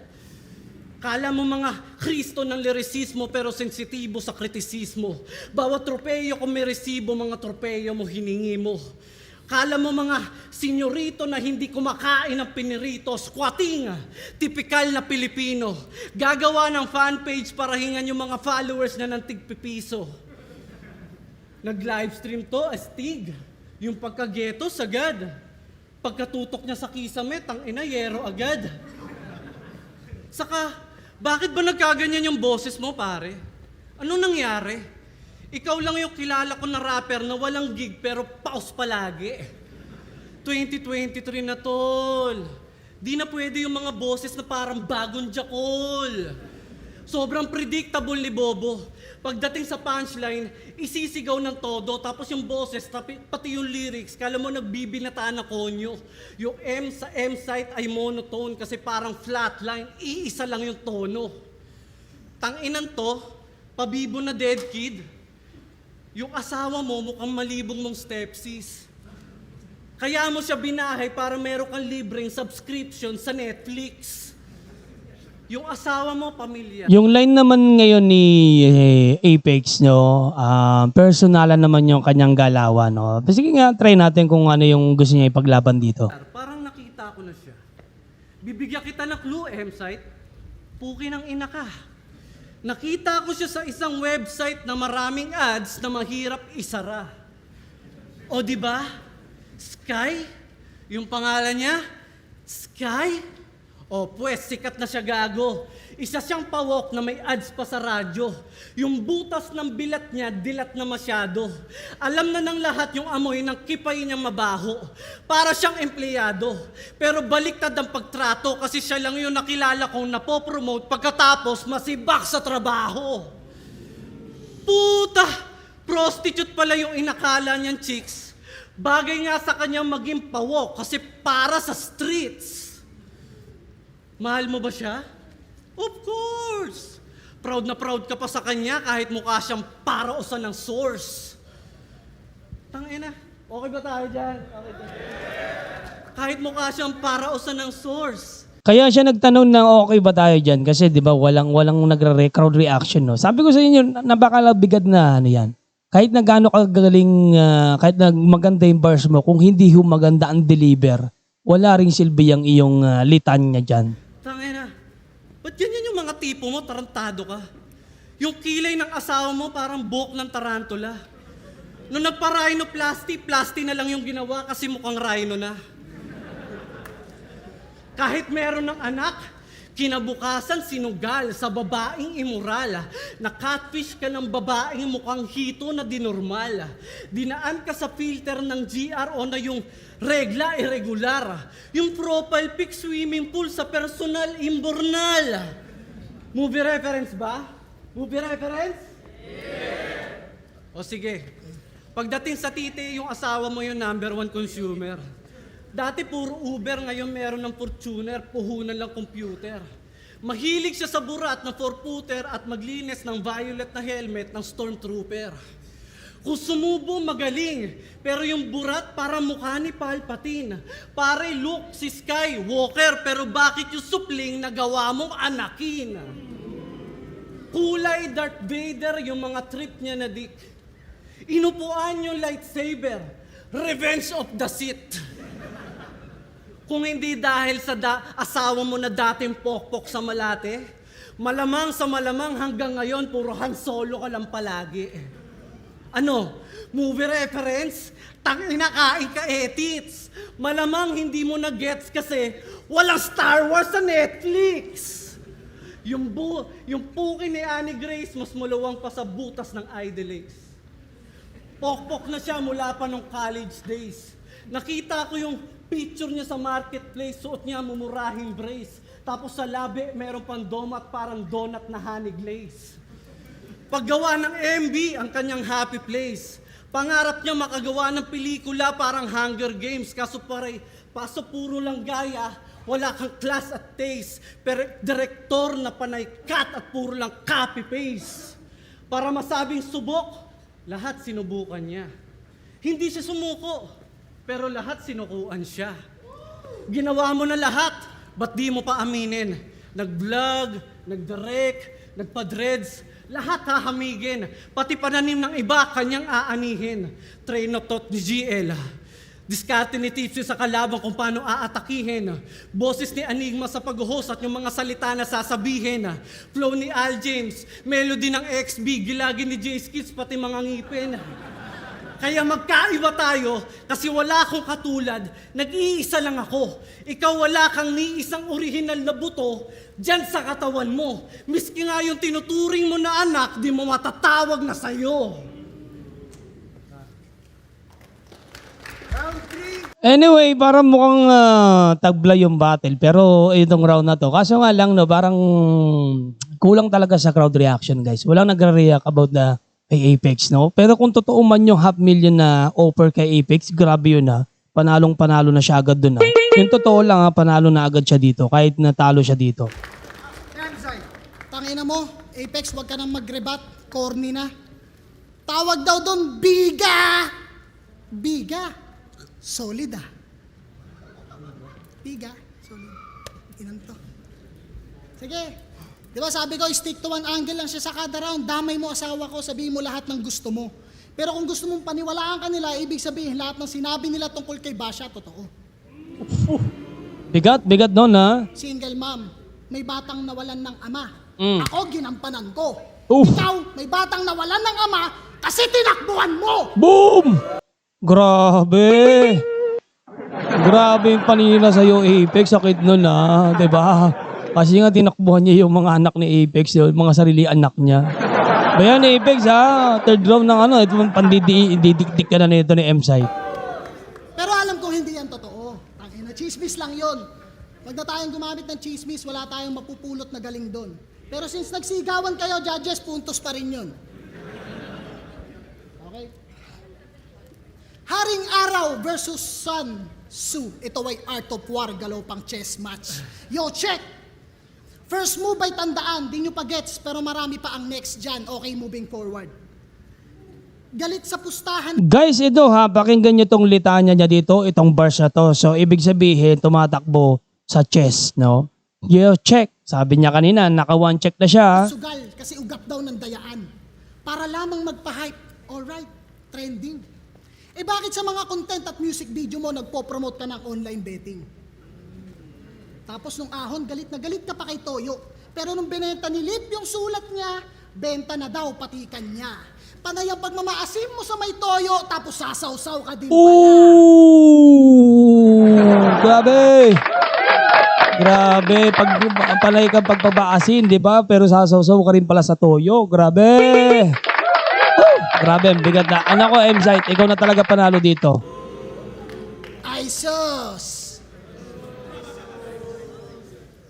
Kala mo mga Kristo ng lirisismo pero sensitibo sa kritisismo. Bawat tropeyo kung may resibo, mga tropeyo mo hiningi mo. Kala mo mga senyorito na hindi kumakain ng pinirito, squatting, tipikal na Pilipino. Gagawa ng fan page para hingan yung mga followers na ng tigpipiso. Nag-livestream to, astig. Yung pagkageto, sagad. Pagkatutok niya sa kisame, tangina, yero agad. Saka, bakit ba nagkaganyan yung boses mo, pare? Ano nangyari? Ikaw lang yung kilala ko na rapper na walang gig pero paus palagi. 2023 na, tol. Di na pwede yung mga boses na parang bagong jakol. Sobrang predictable ni Bobo. Pagdating sa punchline, isisigaw ng todo, tapos yung boses, pati yung lyrics, kala mo nagbibinataan na konyo. Yung M sa M site ay monotone kasi parang flatline, iisa lang yung tono. Tanginan to, pabibo na dead kid. Yung asawa mo mukhang malibong mong stepsis. Kaya mo siya binahay para meron kang libreng subscription sa Netflix. Yung asawa mo, pamilya. Yung line naman ngayon ni Apex, no, personalan naman yung kanyang galawan, no. Sige nga, try natin kung ano yung gusto niya ipaglaban dito. Parang nakita ko na siya. Bibigyan kita ng clue, M-site. Puki ng ina ka. Nakita ko siya sa isang website na maraming ads na mahirap isara. O di ba? Sky? Yung pangalan niya? Sky? O pues, sikat na siya gago. Isa siyang pawok na may ads pa sa radyo. Yung butas ng bilat niya, dilat na masyado. Alam na ng lahat yung amoy ng kipay niyang mabaho. Para siyang empleyado. Pero baliktad ang pagtrato kasi siya lang yung nakilala kong napopromote pagkatapos masibak sa trabaho. Puta! Prostitute pala yung inakala niyang chicks. Bagay nga sa kanyang maging pawok kasi para sa streets. Mahal mo ba siya? Of course! Proud na proud ka pa sa kanya kahit mukha siyang parausan ng source. Tangina, okay ba tayo dyan? Okay ba? Kahit mukha siyang parausan ng source. Kaya siya nagtanong ng okay ba tayo dyan? Kasi di ba walang crowd reaction, no? Sabi ko sa inyo, napakalabigat na ano yan. Kahit na gaano kagaling, kahit na maganda yung verse mo, kung hindi maganda ang deliver, wala ring silbi ang iyong litanya dyan. Tangina, ba't ganyan yung mga tipo mo, tarantado ka? Yung kilay ng asawa mo parang buhok ng tarantula. Nung nagpa-rhinoplasty, plasty na lang yung ginawa kasi mukhang rhino na. Kahit meron ng anak, kinabukasan sinugal sa babaeng immoral. Na-catfish ka ng babaeng mukhang hito na dinormal. Dinaan ka sa filter ng GR o na yung regla irregular. Yung profile pic swimming pool sa personal imbornal. Movie reference ba? Movie reference? Yeah! O sige. Pagdating sa titi, yung asawa mo yung number 1 consumer. Dati puro Uber, ngayon meron ng Fortuner, puhunan lang computer. Mahilig siya sa burat na 4-footer at maglinis ng violet na helmet ng stormtrooper. Kung sumubo, magaling. Pero yung burat, para mukha ni Palpatine. Pare, look, si Skywalker. Pero bakit yung supling na gawa mong Anakin? Kulay Darth Vader yung mga trip niya na dik. Inupuan yung lightsaber. Revenge of the Sith. Kung hindi dahil sa asawa mo na dating pokpok sa Malate, malamang sa malamang hanggang ngayon, puro Han Solo ka lang palagi. Ano? Movie reference? Tangina kain ka etits. Malamang hindi mo na gets kasi walang Star Wars sa Netflix. Yung puki ni Annie Grace mas mulawang pa sa butas ng Idolace. Pokpok na siya mula pa nung college days. Nakita ko yung picture niya sa marketplace, suot niya mumurahing brace. Tapos sa labi, meron pang donut parang donut na honey glaze. Paggawa ng MB ang kanyang happy place. Pangarap niya makagawa ng pelikula parang Hunger Games. Kaso puro lang gaya, wala kang class at taste. Pero direktor na panay cut at puro lang copy-paste. Para masabing subok, lahat sinubukan niya. Hindi siya sumuko, pero lahat sinukuan siya. Ginawa mo na lahat, ba't di mo pa aminin? Nag-vlog, nag-direct, nagpa-dreads, lahat hahamigin. Pati pananim ng iba, kanyang aanihin. Train of thought ni GL. Diskarte ni Tipsy sa kalaban kung paano aatakihin. Boses ni Enigma sa pag-host at yung mga salita na sasabihin. Flow ni Al James, melody ng XB, gilagi ni J-Skits, pati mga ngipin. Kaya magkaiba tayo kasi wala akong katulad, nag-iisa lang ako. Ikaw wala kang ni isang orihinal na buto dyan sa katawan mo. Miski nga yung tinuturing mo na anak, di mo matatawag na sa'yo. Anyway, parang mukhang taglay yung battle. Pero itong round na to, kaso nga lang, no, parang kulang talaga sa crowd reaction, guys. Walang nagre-react about the kay Apex, no? Pero kung totoo man yung 500,000 na offer kay Apex, grabe yun, ha. Panalong-panalo na siya agad dun, ha. Yung totoo lang, ha, panalo na agad siya dito, kahit natalo siya dito. Emzite, Tangina mo, Apex, wag ka nang mag-rebat. Corny na. Tawag daw doon, biga! Biga. Solid ah. Biga. Solid. Inan to. Sige. Di ba sabi ko, stick to one angle lang siya sa kada round. Damay mo asawa ko, sabihin mo lahat ng gusto mo. Pero kung gusto mong paniwalaan ka nila, ibig sabihin lahat ng sinabi nila tungkol kay Basha, totoo. Bigat nun, ha. Single mom, may batang nawalan ng ama. Mm. Ako, ginampanan ko. Oof. Ikaw, may batang nawalan ng ama kasi tinakbuhan mo! Boom! Grabe! Grabe yung panina sa'yo, Apex. Sakit nun, ha. Diba? Kasi nga tinakbuhan niya yung mga anak ni Apex, yung mga sarili anak niya. Bayan, Apex, ha. Third round ng ito pandidikdik ka na nito ni M-Site. Pero alam kong hindi yan totoo. Tangina, chismis lang yon. Wag na tayong gumamit ng chismis, wala tayong mapupulot na galing doon. Pero since nagsigawan kayo, judges, puntos pa rin yun. Okay? Haring Araw versus Sun Tzu. Ito ay Art of War, galaw pang chess match. Yo, check! First move ay tandaan, di nyo pa gets, pero marami pa ang next dyan. Okay, moving forward. Galit sa pustahan. Guys, ito ha, pakinggan nyo tong litanya niya dito, itong bars na to. So, ibig sabihin, tumatakbo sa chess, no? Yo, check. Sabi niya kanina, naka one check na siya. Sugal, kasi ugap daw ng dayaan. Para lamang magpa-hype. Alright, trending. Eh bakit sa mga content at music video mo nagpo-promote ka ng online betting? Tapos nung ahon, galit na galit ka pa kay Toyo. Pero nung binenta ni Lip yung sulat niya, benta na daw pati kanya. Panay ang pagmamaasim mo sa may Toyo, tapos sasaw-saw ka din pala. Ooh! Grabe! Grabe, panay ka pagpabaasin, di ba? Pero sasaw-saw ka rin pala sa Toyo. Grabe! Woo! Grabe, ang bigat na. Anak ko, M-Site, ikaw na talaga panalo dito. Ay sus!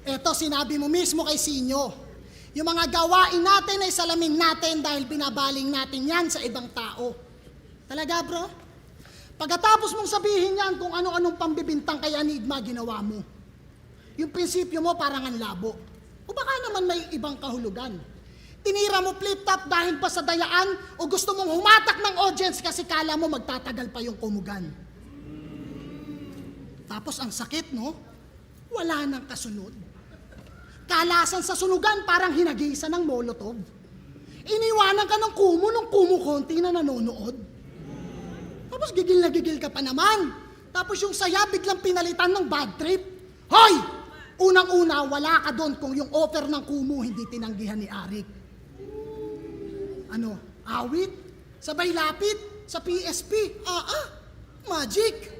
Eto, sinabi mo mismo kay Sinyo. Yung mga gawain natin ay salamin natin dahil binabaling natin yan sa ibang tao. Talaga bro? Pagkatapos mong sabihin yan kung ano-anong pambibintang kay Enigma ginawa mo. Yung prinsipyo mo parang ang labo. O baka naman may ibang kahulugan. Tinira mo flip-top dahil pa sa dayaan o gusto mong humatak ng audience kasi kala mo magtatagal pa yung kumugan. Tapos ang sakit, no? Wala nang kasunod. Kalasan sa sunugan parang hinagisa ng molotov. Iniwanan ka ng kumo nung kumo konti na nanonood. Tapos gigil na gigil ka pa naman. Tapos yung saya biglang pinalitan ng bad trip. Hoy! Unang-una, wala ka doon kung yung offer ng kumo hindi tinanggihan ni Arik. Ano? Awit? Sabay lapit? Sa PSP? Magic!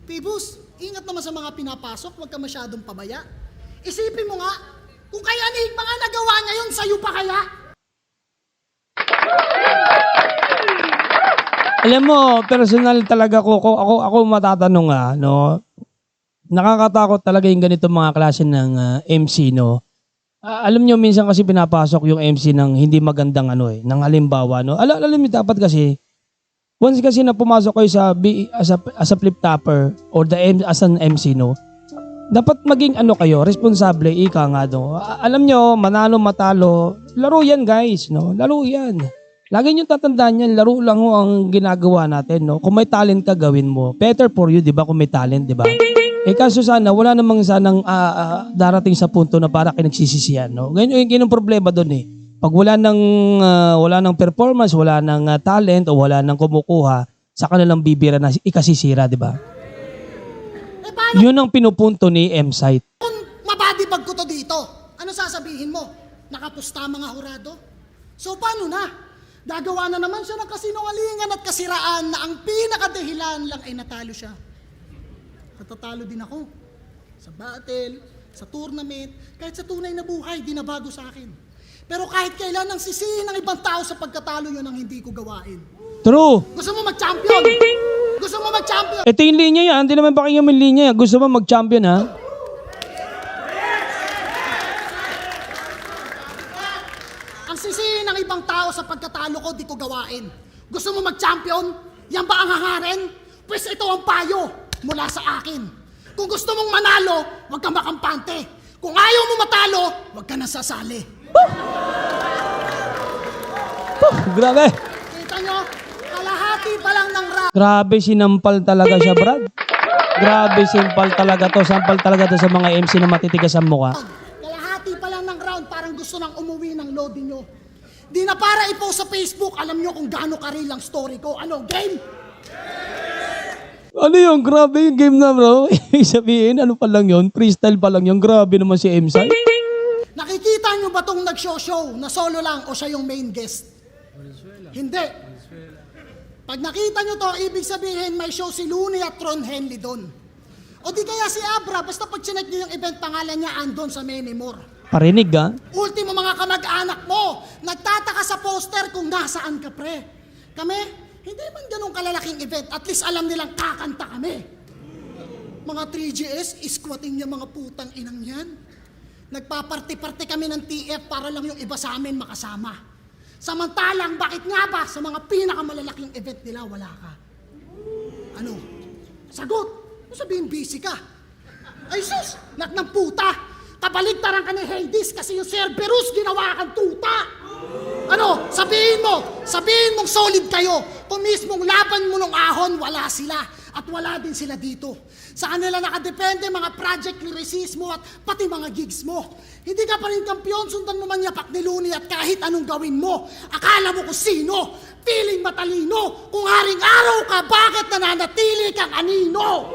Pibus, ingat naman sa mga pinapasok, huwag ka masyadong pabaya. Isipin mo nga, kung kay Enigma nga nagawa niya yun, sa'yo pa kaya? Alam mo, personal talaga ako matatanong no? Nakakatakot talaga yung ganito mga klase ng MC, no? Alam nyo, minsan kasi pinapasok yung MC ng hindi magandang ng halimbawa, no? Alam nyo, dapat kasi, once kasi na pumasok kayo as a flip topper or as an MC, no? Dapat maging kayo, responsable, ika nga, no? Alam nyo, manalo, matalo, laro yan, guys, no? Laro yan. Lagi nyo tatandaan yan, laro lang ho ang ginagawa natin, no? Kung may talent ka, gawin mo. Better for you, di ba, kung may talent, di ba? Eh kaso sana, wala namang sanang darating sa punto na para kinagsisisihan, no? Ganyan yung problema doon eh. Pag wala ng performance, wala ng talent, o wala ng kumukuha, sa kanilang bibira na ikasisira, di ba? Eh paano Yun ang pinupunto ni M-Site. kung mabadibag ko to dito? Ano sasabihin mo? Nakapusta mga hurado? So paano na? Gagawa na naman siya ng kasinungalingan at kasiraan na ang pinakadahilan lang ay natalo siya. Natatalo din ako. Sa battle, sa tournament, kahit sa tunay na buhay, di na bago sa akin. Pero kahit kailan ang sisihin ng ibang tao sa pagkatalo, yun ang hindi ko gawain. True. Gusto mo mag-champion? Gusto mo mag-champion? Ito yung linya yan. Hindi naman pakinggan mo yung linya yan. Gusto mo mag-champion, ha? Ang sisihin ng ibang tao sa pagkatalo ko, di ko gawain. Gusto mo mag-champion? Yan ba ang hangarin? Pues ito ang payo mula sa akin. Kung gusto mong manalo, huwag kang makampante. Kung ayaw mo matalo, huwag ka nasasali. Grabe. Kita nyo, kalahati pa lang ng round. Grabe, sinampal talaga siya, Brad. Grabe, sampal talaga to. Sampal talaga to sa mga MC na matitigas ang mukha. Kalahati pa lang ng round, parang gusto nang umuwi ng loading nyo. Di na para i-post sa Facebook, alam nyo kung gaano karil ang story ko. Ano, game? Ano yun? Grabe yung game na, bro. Ibig sabihin, ano pa lang yun? Freestyle pa lang yun. Grabe naman si M-Site. Nakikita nyo ba tong nag-show na solo lang o siya yung main guest? Hindi. Pag nakita nyo to, ibig sabihin may show si Looney at Ron Henley doon. O di kaya si Abra, basta pag chinek nyo yung event, pangalan niya andon sa Menimore. Parinig, ha? Ultimo mga kamag-anak mo, nagtataka sa poster kung nasaan ka, pre. Kami, hindi man ganun kalalaking event, at least alam nilang kakanta kami. Mga 3GS, isquating niya mga putang inang yan. Nagpaparty-party kami ng TF para lang yung iba sa amin makasama. Samantalang, bakit nga ba sa mga pinakamalalaking event nila wala ka? Ano? Sagot! Sabihin busy ka. Ay sus! Nak ng puta! Kabaligtaran ka ni Hades kasi yung Cerberus ginawa kang tuta! Ano? Sabihin mong solid kayo. Kung mismong laban mo ng ahon, wala sila. At wala din sila dito. Sa kanila nakadepende mga project lyricismo at pati mga gigs mo. Hindi ka pa rin kampiyon, sundan mo man yapak ni Looney at kahit anong gawin mo. Akala mo kung sino, feeling matalino. Kung haring araw ka, bakit nananatili kang anino?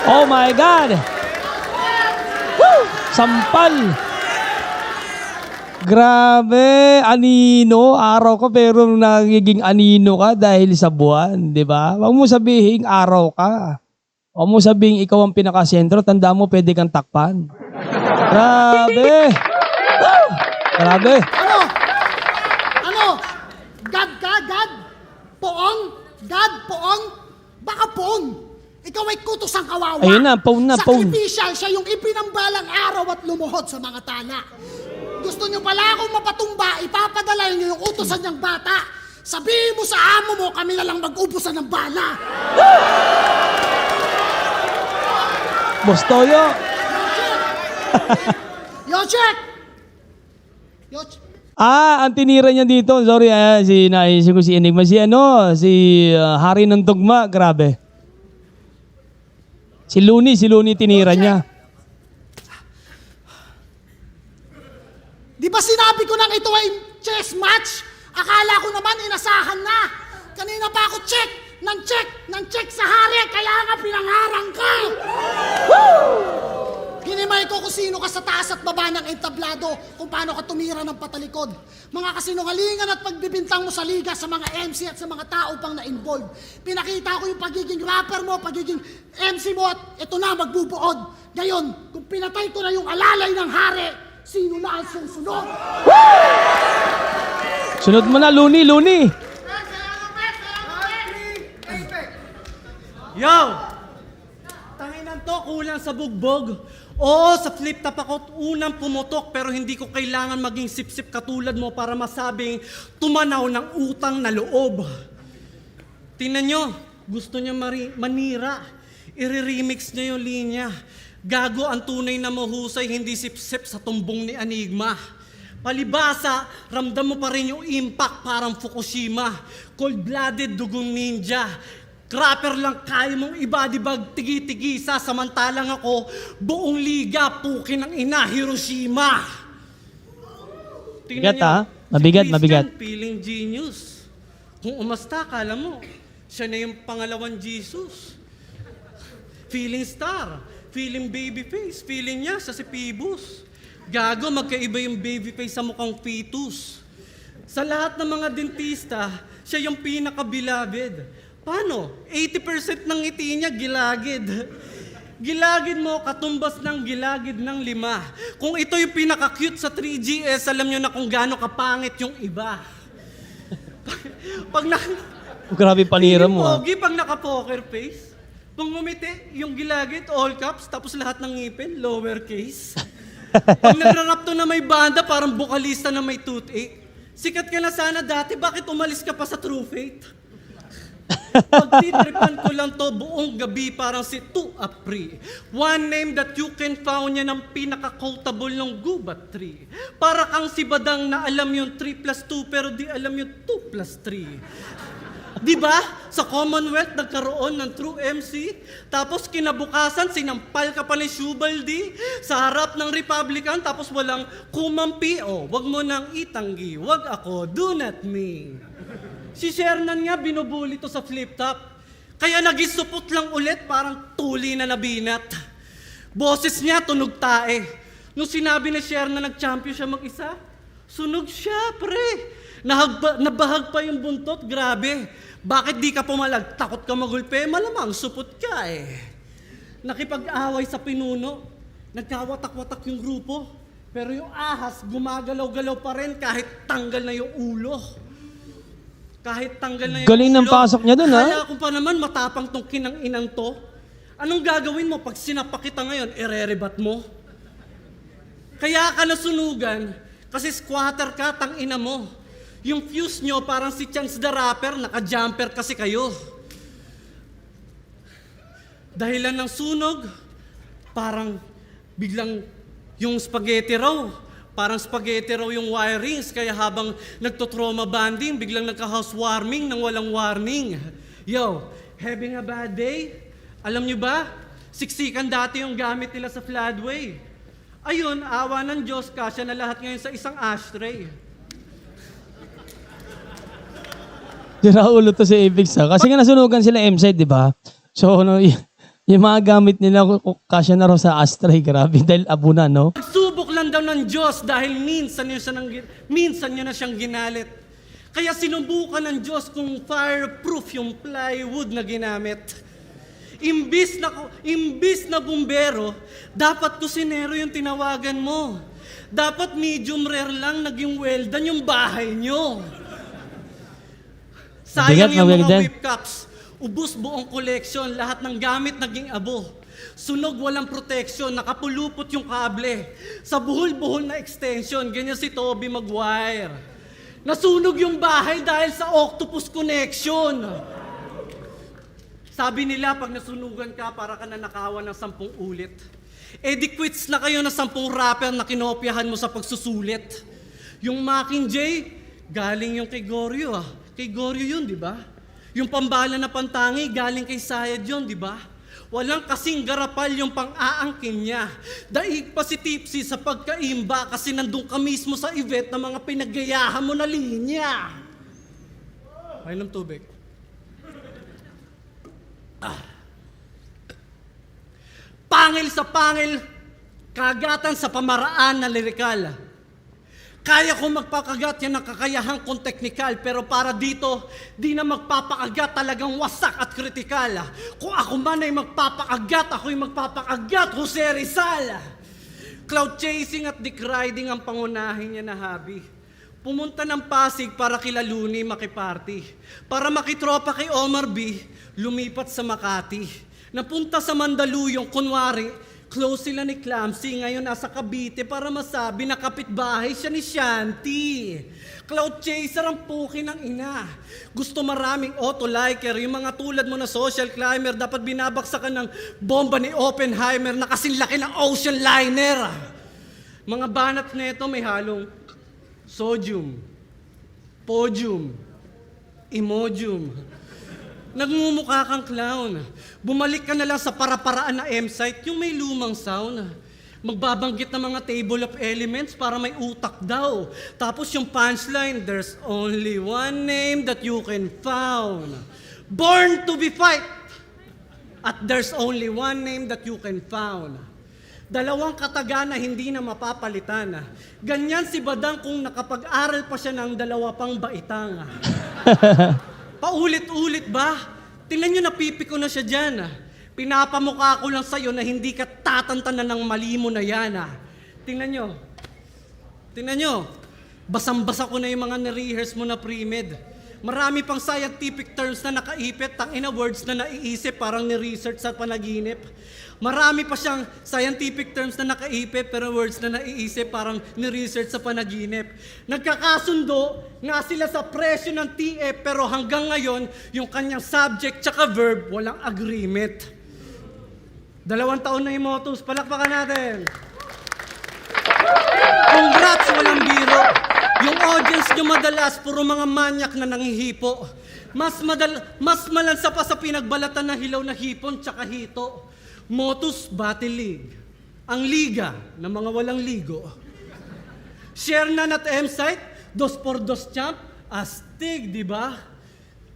Oh my God! Woo! Sampal! Grabe, anino, araw ka pero nagiging anino ka dahil sa buwan, di ba? Huwag mo sabihin araw ka. Huwag mo sabihin ikaw ang pinakasentro, tanda mo pwede kang takpan. Grabe! Woo! Grabe! Ano? God ka? God? Poong? God? Poong? Baka poong. Ikaw ay kutos ang kawawa. Ayun na, poong na, poong. Sacrificial siya yung ipinambalang araw at lumuhod sa mga tala. Gusto nyo pala akong mapatumba, ipapadala nyo yung utosan niyang bata. Sabihin mo sa amo mo, kami na lang mag-ubusan ng bala. Bostoyo! Yochek! Ang tinira niya dito, sorry, naisip ko si Enigma, si Hari ng Tugma, grabe. Si Looney tinira niya. Di ba sinabi ko nang ito ay chess match? Akala ko naman inasahan na. Kanina pa ako check sa hari, kaya nga pinangarang ka. Hinimay ko kung sino ka sa taas at baba ng entablado, kung paano ka tumira ng patalikod. Mga kasinungalingan at pagbibintang mo sa liga sa mga MC at sa mga tao pang na-involve. Pinakita ko yung pagiging rapper mo, pagiging MC mo at ito na magbubuod. Ngayon, kung pinatay ko na yung alalay ng hari, sino na ang susunod? Sunod mo na, Looney. Yo! Tanginan to, kulang sa bugbog. Oo, sa flip top ako unang pumutok pero hindi ko kailangan maging sip-sip katulad mo para masabing tumanaw ng utang na loob. Tingnan nyo, gusto niya manira. I-remix niya yung linya. Gago ang tunay na mahusay, hindi sip-sip sa tumbong ni Enigma. Palibasa, ramdam mo pa rin yung impact parang Fukushima. Cold-blooded, dugong ninja. Crapper lang kaya mong ibadibag tigi-tigisa, samantalang ako, buong liga, pukin ng ina, Hiroshima. Tingnan Bigat, niyo, ha? Mabigat, si mabigat. Christian, feeling genius. Kung umasta, kala mo, siya na yung pangalawang Jesus. Feeling star, feeling babyface, feeling niya siya si Phoebus. Gago, magkaiba yung babyface sa mukhang fetus. Sa lahat ng mga dentista, siya yung pinaka-beloved. Paano? 80% ng ngiti niya gilagid. Gilagid mo, katumbas ng gilagid ng 5. Kung ito yung pinaka-cute sa 3GS, alam nyo na kung gaano kapangit yung iba. Pag na... Grabe panira mo, ha? Pogi, pag naka-poker face. Pag ngumiti, yung gilagid, all caps, tapos lahat ng ngipin, lowercase. Pag nagrarap to na may banda, parang bukalista na may toothache. Sikat ka na sana dati, bakit umalis ka pa sa True Faith? Pagtitripan ko lang to buong gabi parang si Tu Apri. One name that you can found niya ng pinaka-quotable ng gubat tree. Para kang si Badang na alam yung 3+2 pero di alam yung 2+3. Di ba? Sa Commonwealth nagkaroon ng True MC, tapos kinabukasan sinampal ka pa ni Shubaldi sa harap ng Republican, tapos walang kumampi. Oh, wag mo nang itanggi, wag ako, do not me. Si Shernan nga binubuli to sa flip top. Kaya nagisupot lang ulit parang tuli na nabinat. Boses niya tunog tae. Nung sinabi ni Shernan nag-champion siya mag-isa, sunog siya, pre. Nabahag pa yung buntot, grabe. Bakit di ka pumalag? Takot ka magulpe? Malamang supot ka eh. Nakipag-away sa pinuno. Nagkawatak-watak yung grupo. Pero yung ahas, gumagalaw-galaw pa rin kahit tanggal na yung ulo. Kahit tanggal na yung Galing ng ulo. pasok niya dun, ha? Kaya ko pa naman matapang tong kinang-inang to. Anong gagawin mo pag sinapak kita ngayon, irerebat mo? Kaya ka nasunugan kasi squatter ka, tang-ina mo. Yung fuse nyo parang si Chance the Rapper, naka-jumper kasi kayo. Dahilan ng sunog, parang biglang yung spaghetti raw. Parang spaghetti raw yung wirings, kaya habang nagtotrauma banding, biglang nagka-housewarming nang walang warning. Yo, having a bad day? Alam nyo ba, siksikan dati yung gamit nila sa floodway. Ayun, awa ng Diyos, kasya na lahat ngayon sa isang ashtray. Tira ulo to si Apex, ha? Kasi nga nasunugan sila M-side, di ba? So, ano, yung mga gamit nila, kasya na raw sa ashtray, grabe, dahil abo na, no? Subok lang daw ng Diyos dahil minsan nyo na siyang ginalit. Kaya sinubukan ng Diyos kung fireproof yung plywood na ginamit. Imbis na bumbero, dapat kusinero yung tinawagan mo. Dapat medium rare lang naging well done yung bahay nyo. Sayang yung mga whip cups. Ubus buong collection, lahat ng gamit naging abo. Sunog walang protection, nakapulupot yung kable. Sa buhol-buhol na extension, ganyan si Toby Maguire. Nasunog yung bahay dahil sa octopus connection. Sabi nila, pag nasunugan ka, para ka na nakawan ng 10 ulit. Eh di quits na kayo ng 10 rapper na kinopyahan mo sa pagsusulit. Yung Mockingjay, galing yung kay Goryo, ah. Kay Goryo yun, di ba? Yung pambala na pantangi, galing kay Sayad yun, di ba? Walang kasing garapal yung pang-aangkin niya. Daig pa si Tipsy sa pagkaimba kasi nandun ka mismo sa event ng mga pinaggayahan mo na linya. Ay ng tubig. Pangil sa pangil, kagatan sa pamaraan na lirikal. Kaya kong magpakagat yan ng kakayahang kong teknikal, pero para dito, di na magpapakagat, talagang wasak at kritikal. Kung ako man ay magpapakagat, ako'y magpapakagat, Jose Rizal. Cloud chasing at dick riding ang pangunahin niya na hobby. Pumunta ng Pasig para kila Luni makiparty. Para makitropa kay Omar B, lumipat sa Makati. Napunta sa Mandaluyong, kunwari, close sila ni Clamsy, ngayon nasa Cavite para masabi na kapitbahay siya ni Shanti. Cloud chaser ang puki ng ina. Gusto maraming auto-liker, yung mga tulad mo na social climber, dapat binabaksakan ng bomba ni Oppenheimer na kasing laki ng ocean liner. Mga banat neto may halong Sodium, podium, Imodium. Nagmumukha kang clown. Bumalik ka na lang sa para-paraan na M-site, yung may lumang sound. Magbabanggit ng mga table of elements para may utak daw. Tapos yung punchline, there's only one name that you can found. Born to be fight. At there's only one name that you can found. Dalawang kataga na hindi na mapapalitan. Ganyan si Badang kung nakapag-aral pa siya ng dalawa pang baitang. Paulit-ulit ba? Tingnan nyo, napipiko na siya dyan. Pinapamukha ko lang sa'yo na hindi ka tatantanan ng mali mo na yan. Tingnan nyo. Tingnan nyo. Basang-basa ko na yung mga na-rehearse mo na pre-med. Marami pang scientific terms na nakaipit, tangina words na naiisip, parang ni-research sa panaginip. Marami pa siyang scientific terms na nakaipit, pero words na naiisip, parang ni-research sa panaginip. Nagkakasundo nga sila sa presyo ng TF, pero hanggang ngayon, yung kanyang subject tsaka verb, walang agreement. 2 taon na yung Motus, palakpakan natin. Congrats, walang biro. Yung audience nyo madalas, puro mga manyak na nanghihipo. Mas malansa pa sa pinagbalatan na hilaw na hipon tsaka hito. Motus Battle League. Ang liga ng mga walang ligo. Share na at M-site, 2x2 champ, astig, di ba?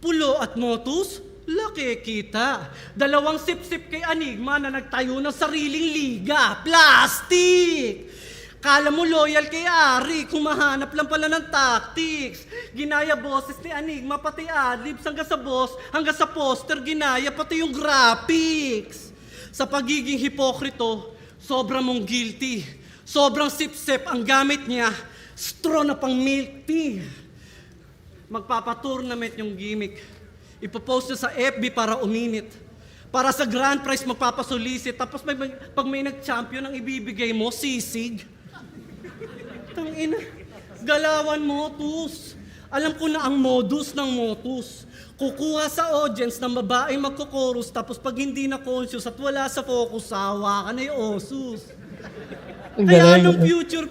Pulo at Motus, laki kita. 2 sip-sip kay Enigma na nagtayo ng sariling liga. Plastic! Kala mo loyal kay Ari, kumahanap lang pala ng tactics. Ginaya boses ni Enigma, pati adlibs hanggang sa boss, hanggang sa poster, ginaya pati yung graphics. Sa pagiging hipokrito, sobrang mong guilty. Sobrang sip-sip ang gamit niya, straw na pang milk tea. Magpapatournament yung gimmick. Ipopost niya sa FB para uminit. Para sa grand prize magpapasolicit. Tapos pag may nag-champion ang ibibigay mo, sisig. Tangina, galawan Motus. Alam ko na ang modus ng Motus. Kukuha sa audience ng babaeng magkukorus, tapos pag hindi na conscious at wala sa focus, sawa ka na yung osus. Kaya anong future?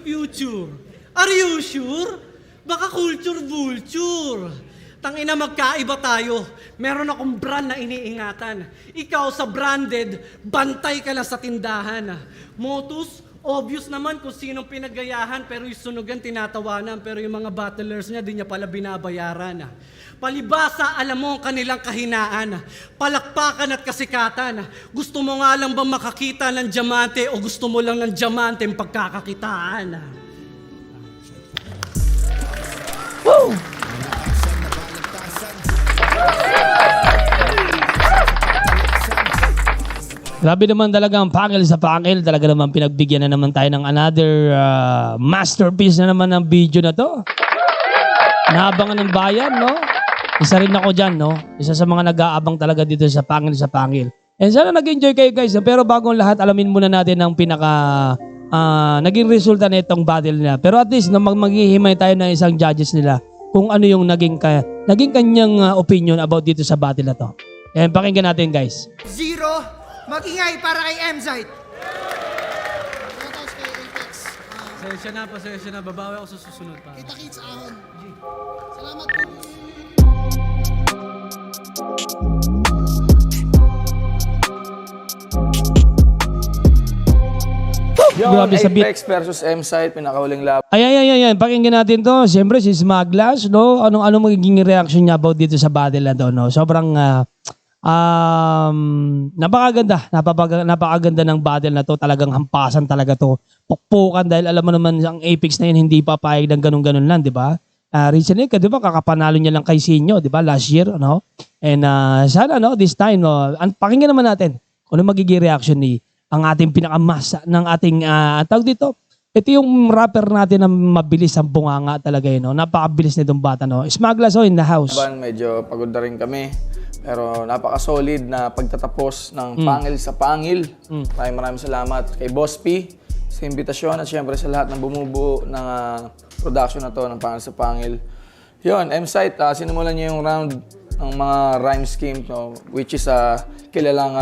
Are you sure? Baka culture vulture. Tangina, magkaiba tayo. Meron akong brand na iniingatan. Ikaw sa branded, bantay ka lang sa tindahan. Motus, obvious naman kung sinong pinagayahan, pero yung sunugan tinatawanan, pero yung mga battlers niya, di niya pala binabayaran. Palibasa, alam mo ang kanilang kahinaan. Palakpakan at kasikatan. Gusto mo nga lang bang makakita ng diamante o gusto mo lang ng diamante ang pagkakakitaan? Woo! Grabe naman talaga ang pangil sa pangil. Talaga naman pinagbigyan na naman tayo ng another masterpiece na naman ng video na to. Naabangan ng bayan, no? Isa rin ako dyan, no? Isa sa mga nag-aabang talaga dito sa pangil. And sana nag-enjoy kayo guys. Pero bago ang lahat, alamin muna natin ang naging resulta na itong battle nila. Pero at least, maghihimay tayo ng isang judges nila kung ano yung naging kanyang opinion about dito sa battle na to. And pakinggan natin guys. 0, mag-ingay para kay M-site. Shoutouts kay Apex. Pasensya na. Babawi ako sa susunod pa. Kita-kits ahon. Salamat po. Yung Grabe sa beat. Apex versus M-site, pinakahuling laban. Ayan. Pakinggan natin to. Siyempre si Smaglass, no? Anong magiging reaction niya about dito sa battle na to, no? Sobrang napakaganda ng battle na to. Talagang hampasan talaga to. Pukpukan dahil alam mo naman ang Apex na yun hindi papayag ng ganun-ganun lang, di ba? Recently, di ba, kakapanalo niya lang kay Sinyo, di ba, last year, no? And sana, no, this time, no, pakinggan naman natin kung ano magiging reaction ni ang ating pinakamasa ng ating, tawag dito, ito yung rapper natin na mabilis ang bunganga talaga yun, no? Napakabilis nitong bata, no? Smaglass in the house. Medyo pagod na rin kami. Pero napaka-solid na pagtatapos ng pangil sa pangil. Maraming salamat kay Boss P sa imbitasyon at syempre sa lahat ng bumubuo ng production na to ng pangil sa pangil. Yun, M-site, sinimulan niya yung round ng mga rhyme scheme, no? Which is kilalang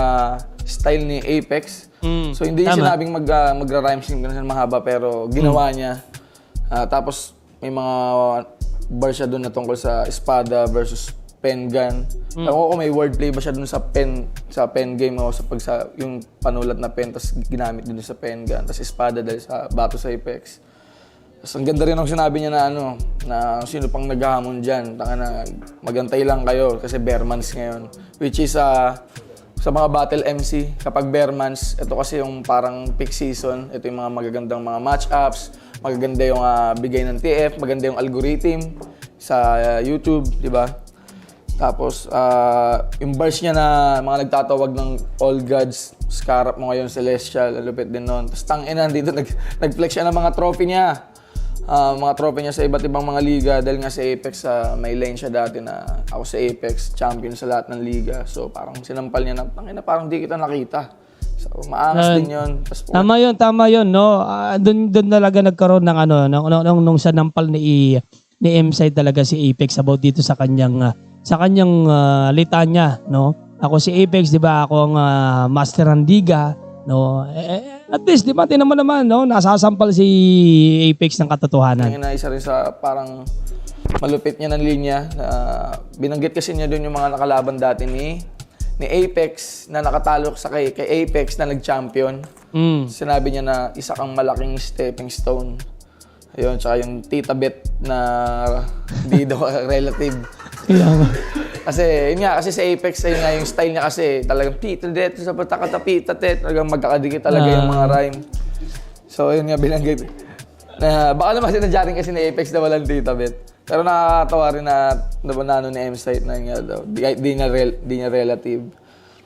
style ni Apex. So hindi niya sinabing magra-rhyme scheme ganun mahaba pero ginawa niya. Tapos may mga bar siya doon na tungkol sa espada versus pen gun. Ewan ko kung may wordplay ba siya doon sa pen game o yung panulat na pen tapos ginamit doon sa pen gun tapos espada dahil sa bato sa Apex. Tapos ang ganda rin ang sinabi niya na sino pang naghahamon dyan, na magantay lang kayo kasi bare months ngayon. Which is sa mga battle MC, kapag bare months, ito kasi yung parang peak season, ito yung mga magagandang mga match-ups, magaganda yung bigay ng TF, maganda yung algorithm sa YouTube, di ba? Tapos, yung bars niya na mga nagtatawag ng All Gods, Scarab mo ngayon, Celestial, lupit din nun. Tapos tangina, dito nag-flex siya ng mga trophy niya. Mga trophy niya sa iba't ibang mga liga dahil nga sa Apex, may lane siya dati na ako sa Apex, champion sa lahat ng liga. So parang sinampal niya na, tangina, parang di kita nakita. So maangas din yun. Tapos, Tama yun, no? Doon talaga nagkaroon ng nung sa nampal ni M-Side talaga si Apex about dito sa kanyang litanya, no? Ako si Apex, 'di ba? Ako ang master ng liga, no? At least, di ba, tinaman naman, no? Nasasampal si Apex ng katotohanan. Yung isa rin sa parang malupit niya ng linya. Binanggit kasi niya doon yung mga nakalaban dati ni Apex na nakatalo sa kay Apex na nag-champion. Sinabi niya na isa kang malaking stepping stone. Ayun, tsaka yung Tita Bet na hindi daw relative. Kasi, yun nga, kasi sa Apex, ayun nga, yung style niya kasi talagang Tita Det, sa patakatapita tet, talagang magkakadikit talaga yung mga rhyme. So, yun nga, binanggit. Baka naman sinadya rin kasi ni Apex na walang Tita Bet. Pero nakakatawa rin na nabanano ni M-Site na nga daw, di niya relative.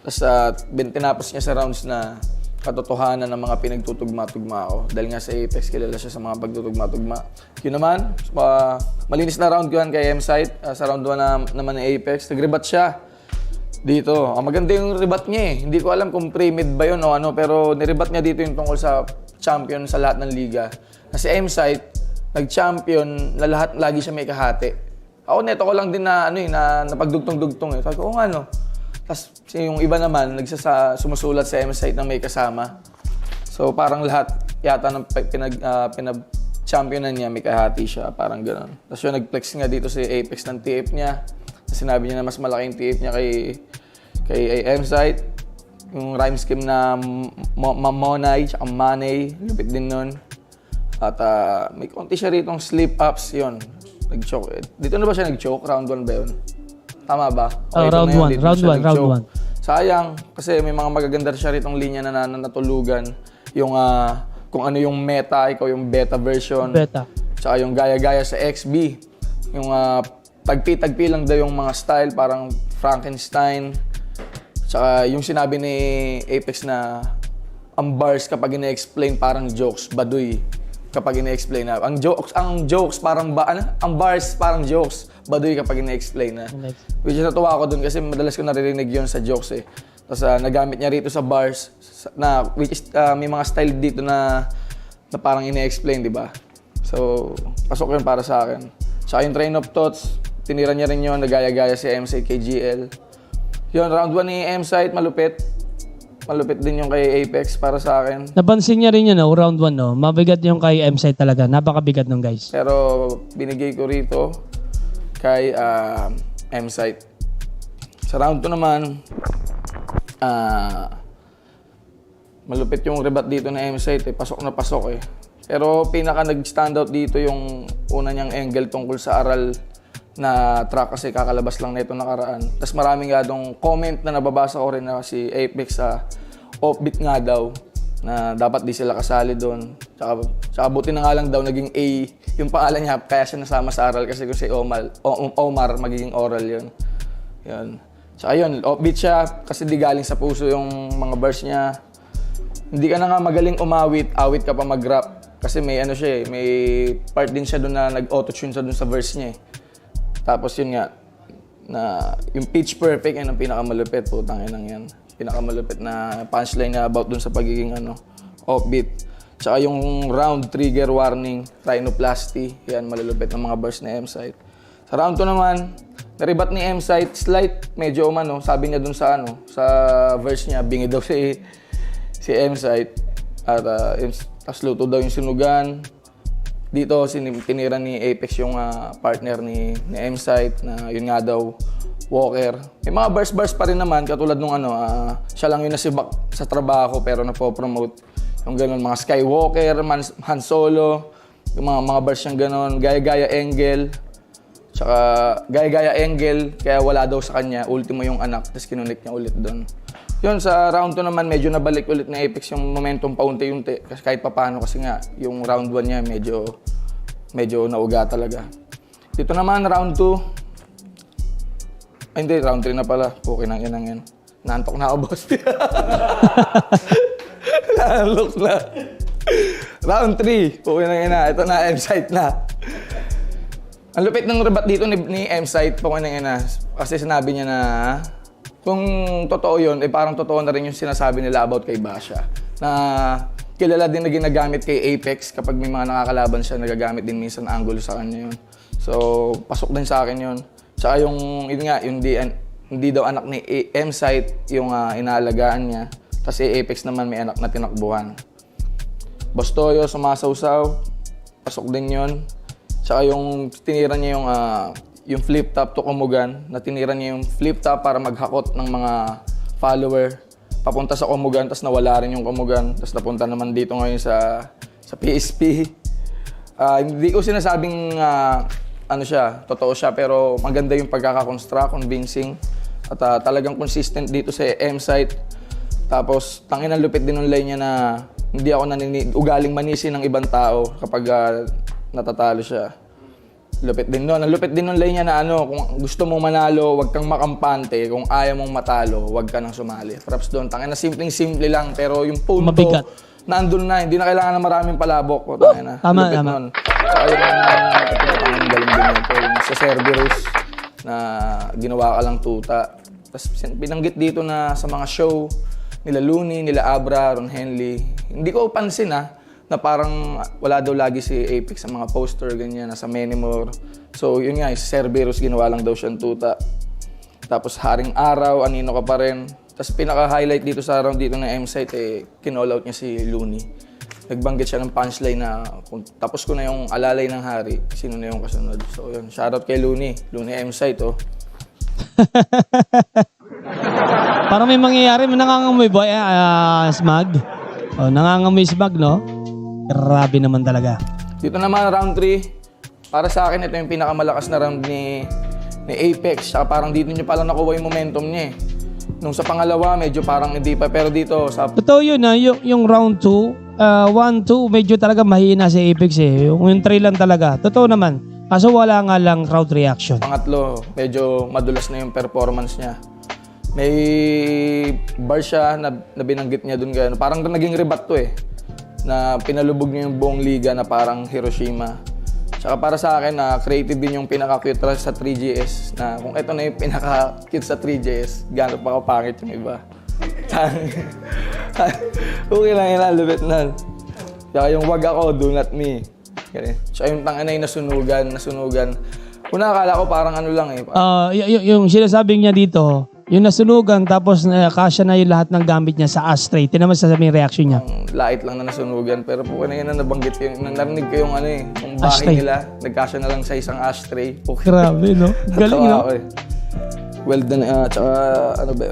Tapos, tinapos niya sa rounds na katotohanan ng mga pinagtutugma-tugma ko. Dahil nga sa Apex, kilala siya sa mga pagtutugma-tugma. Yun naman, malinis na round ko yan kay M-Site. Sa round 1 naman ni Apex, nag-rebat siya dito. Maganda yung rebat niya eh. Hindi ko alam kung pre-mid ba yun o ano, pero nirebat niya dito yung tungkol sa champion sa lahat ng liga. Kasi M-Site, nag-champion na lahat, lagi siya may kahati. Ako neto ko lang din na, na napagdugtong-dugtong eh. Sabi ko, nga ano. Tapos yung iba naman, sumusulat sa M-Site na may kasama. So parang lahat yata ng pinag-championan niya, may kahati siya, parang gano'n. Tapos yung nag-flex nga dito si Apex ng TF niya. Sinabi niya na mas malaki yung TF niya kay M-Site. Yung rhyme scheme na Mamonay, tsaka Manay, lupit din nun. At may konti siya ritong slip-ups, yun. Nag-choke. Dito na ba siya nag-choke? Round 1 ba yun? Tama ba? Okay, round 1. Sayang, kasi may mga magaganda siya ritong linya na natulugan. Yung kung ano yung meta, ikaw yung beta version. Beta. Tsaka yung gaya-gaya sa XB. Yung tagpi-tagpi lang daw yung mga style, parang Frankenstein. Tsaka yung sinabi ni Apex na ang bars kapag ina-explain parang jokes, baduy. Kapag ina-explain na. Ang jokes parang ang bars parang jokes, baduy kapag ina-explain na. Which is natuwa ako dun kasi madalas ko naririnig yun sa jokes eh. Tapos nagamit niya rito sa bars na which is may mga style dito na parang ina-explain, di ba? So, pasok yun para sa akin. Tsaka yung train of thoughts, tinira niya rin yun, nagaya-gaya si M-Site kay GL. Yun, round 1 ni M-Site, malupit. Malupit din yung kay Apex para sa akin. Napansin niya rin yun, no? Round 1, no? Mabigat yung kay M-Site talaga. Napakabigat nung guys. Pero binigay ko rito kay M-Site. Sa round 2 naman, malupit yung rebat dito na M-Site. Pasok na pasok eh. Pero pinaka nag-standout dito yung una niyang angle tungkol sa aral na track kasi kakalabas lang nito nakaraan. Tapos maraming nga dong comment na nababasa ko rin na si Apex sa offbeat nga daw na dapat di sila kasali doon. Tsaka buti na nga lang daw naging A yung pangalan niya kaya siya nasama sa aral kasi kung si Omar magiging oral yun. Yun. Tsaka yun, offbeat siya kasi di galing sa puso yung mga verse niya. Hindi ka na nga magaling umawit, awit ka pa mag-rap. Kasi may ano siya eh, may part din siya doon na nag-auto-tune siya doon sa verse niya eh. Tapos yun nga, na yung pitch perfect, yan ang pinakamalupit, putang inang yan. Pinakamalupit na punchline na about dun sa pagiging offbeat. Tsaka yung round trigger warning, rhinoplasty, yan malulupit ng mga bars na M-Site. Sa round 2 naman, naribat ni M-Site, slight, medyo sabi niya dun sa sa verse niya, bingi daw si M-Site. At tapos luto daw yung sinugan. dito tinira ni Apex yung partner ni M-Site na yun nga daw, Walker. May mga bars pa rin naman, katulad nung siya lang yung nasibak sa trabaho pero napopromote. Yung ganun, mga Skywalker, Han Solo, yung mga bars siyang ganun, gaya-gaya Engel. Tsaka gaya-gaya Engel, kaya wala daw sa kanya, ultimo yung anak, tapos kinunik niya ulit doon. Yun, sa round 2 naman, medyo nabalik ulit ni Apex yung momentum paunti-unti. Kasi kahit papaano kasi nga, yung round 1 niya medyo nauga talaga. Dito naman, round 2. Ay hindi, round 3 na pala. Okay nang yan. Naantok na ako, boss. Naantok na. Round 3. Okay nang ina. Ito na, M-Site na. Ang lupit ng rebat dito ni M-Site, okay nang ina. Kasi sinabi niya na, kung totoo yun, parang totoo na rin yung sinasabi nila about kay Basha. Na kilala din na ginagamit kay Apex kapag may mga nakakalaban siya, nagagamit din minsan angulo sa kanya yun. So, pasok din sa akin yun. Tsaka yung hindi daw anak ni M-Site yung inaalagaan niya. Kasi Apex naman may anak na tinakbuhan. Boss Toyo, sumasawsaw. Pasok din yun. Tsaka yung tinira niya yung flip top to Kumugan, na tinira niya yung flip top para maghakot ng mga follower papunta sa Kumugan, tapos nawala rin yung Kumugan, tapos napunta naman dito ngayon sa PSP. Hindi ko sinasabing totoo siya, pero maganda yung pagkakakonstruct, convincing, at talagang consistent dito sa M-Site. Tapos tangin ang lupit din ng line niya na hindi ako ugaling manisi ng ibang tao kapag natatalo siya. Lupit din nun. Ang lupit din ng line niya na kung gusto mong manalo, huwag kang makampante. Kung ayaw mong matalo, huwag ka nang sumali. Perhaps doon, tangin na simpleng-simple lang, pero yung punto, Mabigat. nandun na. Hindi na kailangan ng maraming palabok. Tangin na. Tama, lupit tama. nun. Saka yung galing din ito. Yung sa Cerberus, na ginawa ka lang tuta. Tapos binanggit dito na sa mga show, nila Looney, nila Abra, Ron Henley. Hindi ko pansin na parang wala daw lagi si Apex sa mga poster, ganyan, nasa Menimore. So yun nga, si Cerberus ginawa lang daw siyang tuta. Tapos Haring Araw, anino ka pa rin. Tapos pinaka-highlight dito sa round dito ng M-Site, kinall out niya si Looney. Nagbanggit siya ng punchline na kung tapos ko na yung alalay ng hari, sino na yung kasunod. So yun, shoutout kay Looney M-Site, Parang may mangyayari, may nangangamoy boy, Smag. Oh, nangangamoy Smag, no? Grabe naman talaga. Dito naman, round 3. Para sa akin, ito yung pinakamalakas na round ni Apex. Saka parang dito niya palang nakuha yung momentum niya Nung sa pangalawa, medyo parang hindi pa. Pero dito, sa Totoo yun yung round 2, 1-2, medyo talaga mahina si Apex Yung 3 lang talaga. Totoo naman. Kaso wala nga lang crowd reaction. pangatlo, medyo madulas na yung performance niya. May bar siya na binanggit niya dun gano'n. Parang naging rebat to na pinalubog niya yung buong liga na parang Hiroshima. Tsaka para sa akin, creative din yung pinaka-cute sa 3GS na kung ito na yung pinaka-cute sa 3GS, gano'n pa kapangit yung iba. Okay lang yun, lupit nun. Tsaka yung wag ako, do not me. Tsaka yung tanganay nasunugan. Una akala ko parang lang Yung sinasabi niya dito, yung nasunugan tapos kasya na yung lahat ng gamit niya sa ashtray. Tingnan mo sa reaction niya. Lait lang na nasunugan, pero po na yun na nabanggit ko, narinig ko yung yung bahay Ashtray. nila, nagkasya na lang sa isang ashtray. Okay. Grabe, no? Galing, no? Natawa ako Well done, tsaka ba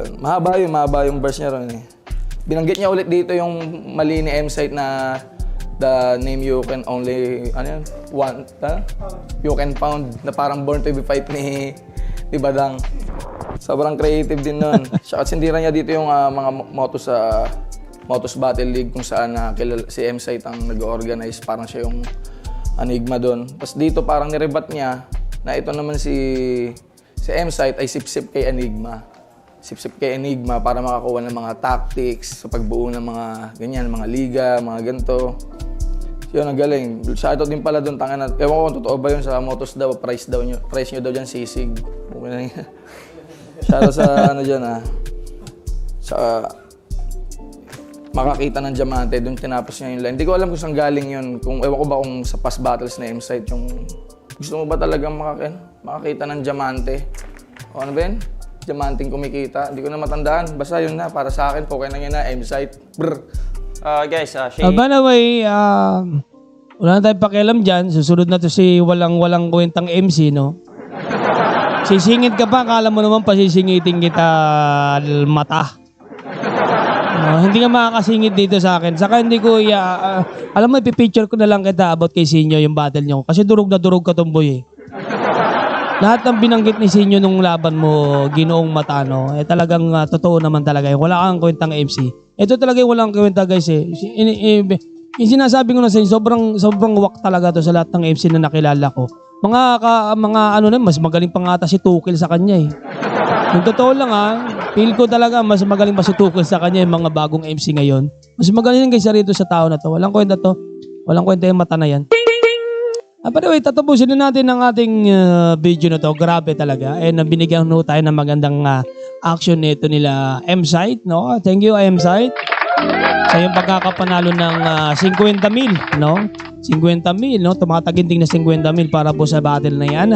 yun, mahaba yung verse niya ron Binanggit niya ulit dito yung mali ni M-Site na the name you can only, you can found, na parang Born to be Fight ni Badang. Sobrang creative din nun. At sindira niya dito yung mga motos sa Motos Battle League kung saan si M-Site ang nag-organize. Parang siya yung enigma doon. Tapos dito parang nirebat niya na ito naman si M-Site ay sip-sip kay Enigma. Sip-sip kay Enigma para makakuha ng mga tactics sa pagbuo ng mga ganyan, mga liga, mga ganito. Yun, ang galing. Shoutout din pala doon, ewan ko kung totoo ba yun sa Motos daw, price nyo daw dyan sisig. Shoutout sa dyan sa makakita ng diamante, doon tinapos niya yung line. Hindi ko alam kung saan galing yun. Ewan ko ba kung sa past battles na M-Site yung gusto mo ba talagang makakita ng diamante? O ano ba yun? Diamanting kumikita. Hindi ko na matandaan. Basta yun na, para sa akin, okay na yun na, M-Site. Brr. Guys, By the way, Wala na tayong pakialam dyan. Susunod na to si walang kwentang MC, no? Sisingit ka pa, akala mo naman pasisingitin kita mata. Hindi ka makakasingit dito sa akin. Saka hindi ko, alam mo, ipipicture ko na lang kita about kay Sinyo yung battle nyo. Kasi durog na durog ka tomboy eh. Lahat ng binanggit ni Sinyo nung laban mo, ginoong mata, no? Talagang totoo naman talaga. Wala kang kwentang MC. Ito talaga yung walang kwenta, guys eh. Yung sinasabi ko na sa inyo, sobrang wak talaga to sa lahat ng MC na nakilala ko. Mga ano na, mas magaling pa nga ata si Tukil sa kanya eh. Yung totoo lang feel ko talaga mas magaling pa si Tukil sa kanya yung mga bagong MC ngayon. Mas magaling guys rito sa tao na to. Walang kwenta to. Walang kwenta yung mata na yan. By the way, tatapusin na natin ang ating video na to. Grabe talaga. Binigyan ho tayo ng magandang action nito nila M-Site, no? Thank you, M-Site. Sa yung pagkakapanalo ng 50,000, no? 50,000, no? Tumataginting na 50,000 para po sa battle na yan.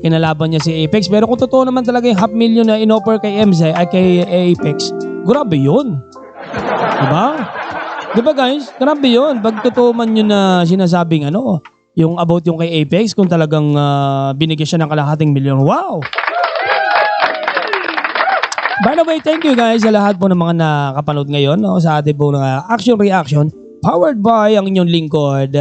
Kinalaban niya si Apex. Pero kung totoo naman talaga yung 500,000 na in-offer kay MZ ay kay Apex, grabe yun. Diba? Diba guys? Grabe yun. Pag totoo man yun na sinasabing yung about yung kay Apex, kung talagang binigyan siya ng kalahating milyon. Wow! By the way, thank you guys sa lahat po ng mga nakapanood ngayon sa ating po ng action reaction powered by ang inyong lingkod,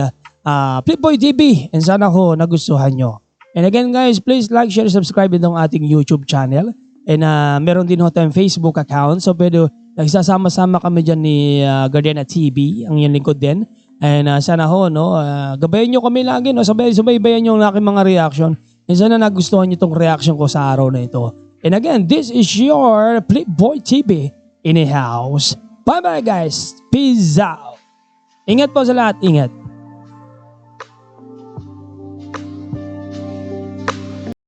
Flipboy TV. And sana ho nagustuhan nyo. And again guys, please like, share, subscribe itong ating YouTube channel. And meron din ho tayong Facebook account. So pwede nagsasama-sama kami dyan ni Gardena TV, ang inyong lingkod din. And sana ho, gabayan nyo kami lagi, subaybayan nyo ang aking mga reaction. And sana nagustuhan nyo itong reaction ko sa araw na ito. And again, this is your Flipboy TV in a house. Bye-bye guys. Peace out. Ingat po sa lahat. Ingat.